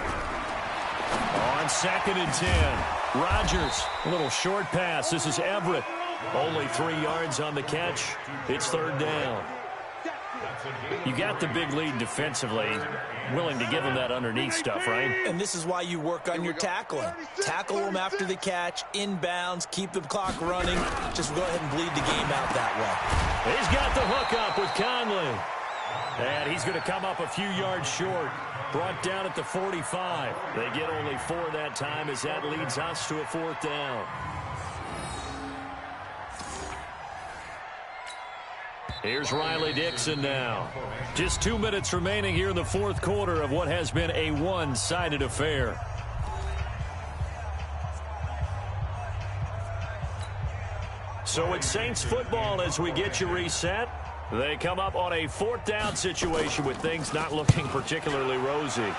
On 2nd and 10, Rodgers, a little short pass. This is Everett. Only 3 yards on the catch. It's 3rd down. You got the big lead defensively. Willing to give him that underneath stuff, right? And this is why you work on your tackling. Tackle him after the catch, inbounds, keep the clock running. Just go ahead and bleed the game out that way. He's got the hook up with Conley. And he's going to come up a few yards short. Brought down at the 45. They get only 4 that time as that leads us to a 4th down. Here's Riley Dixon now. Just 2 minutes remaining here in the 4th quarter of what has been a one-sided affair. So it's Saints football as we get you reset. They come up on a 4th down situation with things not looking particularly rosy.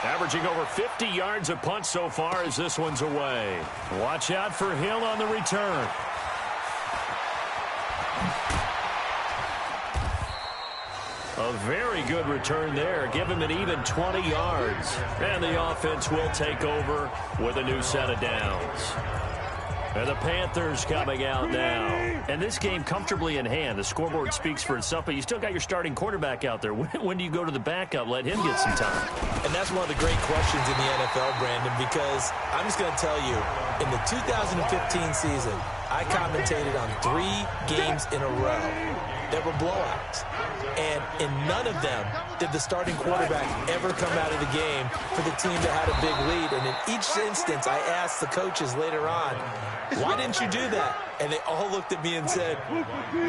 Averaging over 50 yards a punt so far as this one's away. Watch out for Hill on the return. A very good return there. Give him an even 20 yards. And the offense will take over with a new set of downs. And the Panthers coming out now. And this game comfortably in hand. The scoreboard speaks for itself, but you still got your starting quarterback out there. When do you go to the backup? Let him get some time. And that's one of the great questions in the NFL, Brandon, because I'm just going to tell you, in the 2015 season, I commentated on 3 games in a row that were blowouts. And in none of them did the starting quarterback ever come out of the game for the team that had a big lead. And in each instance, I asked the coaches later on, why didn't you do that? And they all looked at me and said,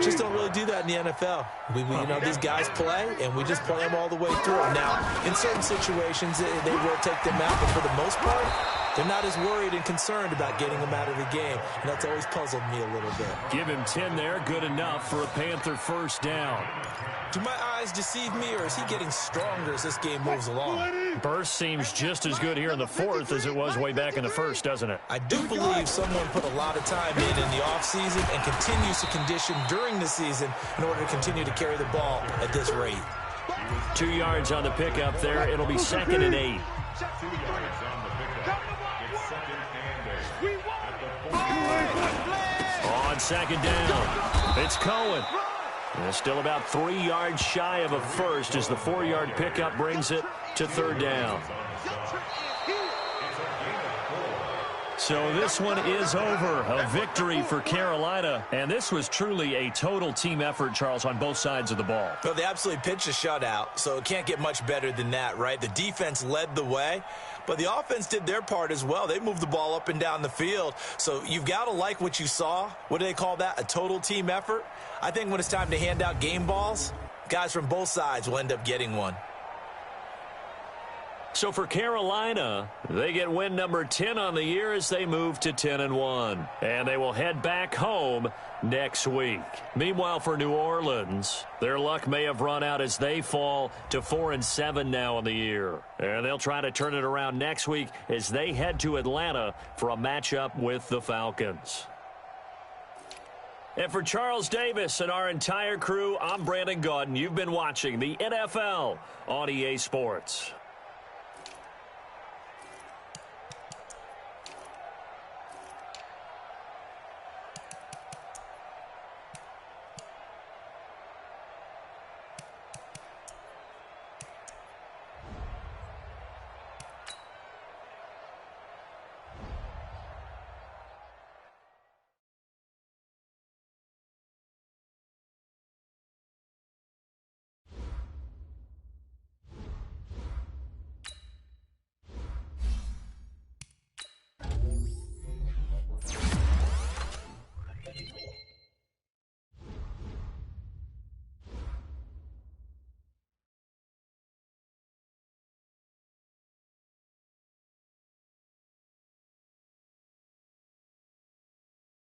just don't really do that in the NFL. We you know, these guys play, and we just play them all the way through. Now, in certain situations, they will take them out, but for the most part, they're not as worried and concerned about getting them out of the game. And that's always puzzled me a little bit. Give him 10 there. Good enough for a Panther first down. Do my eyes deceive me, or is he getting stronger as this game moves along? Burst seems just as good here in the 4th as it was way back in the 1st, doesn't it? I do believe someone put a lot of time in the offseason and continues to condition during the season in order to continue to carry the ball at this rate. 2 yards on the pickup there. It'll be 2nd and 8. On 2nd down, it's Cohen. And still about 3 yards shy of a first as the 4-yard pickup brings it to third down. So this one is over. A victory for Carolina. And this was truly a total team effort, Charles, on both sides of the ball. Well, they absolutely pitched a shutout, so it can't get much better than that, right? The defense led the way, but the offense did their part as well. They moved the ball up and down the field. So you've got to like what you saw. What do they call that? A total team effort? I think when it's time to hand out game balls, guys from both sides will end up getting one. So for Carolina, they get win number 10 on the year as they move to 10-1. And they will head back home next week. Meanwhile, for New Orleans, their luck may have run out as they fall to 4-7 now on the year. And they'll try to turn it around next week as they head to Atlanta for a matchup with the Falcons. And for Charles Davis and our entire crew, I'm Brandon Gaudin. You've been watching the NFL on EA Sports.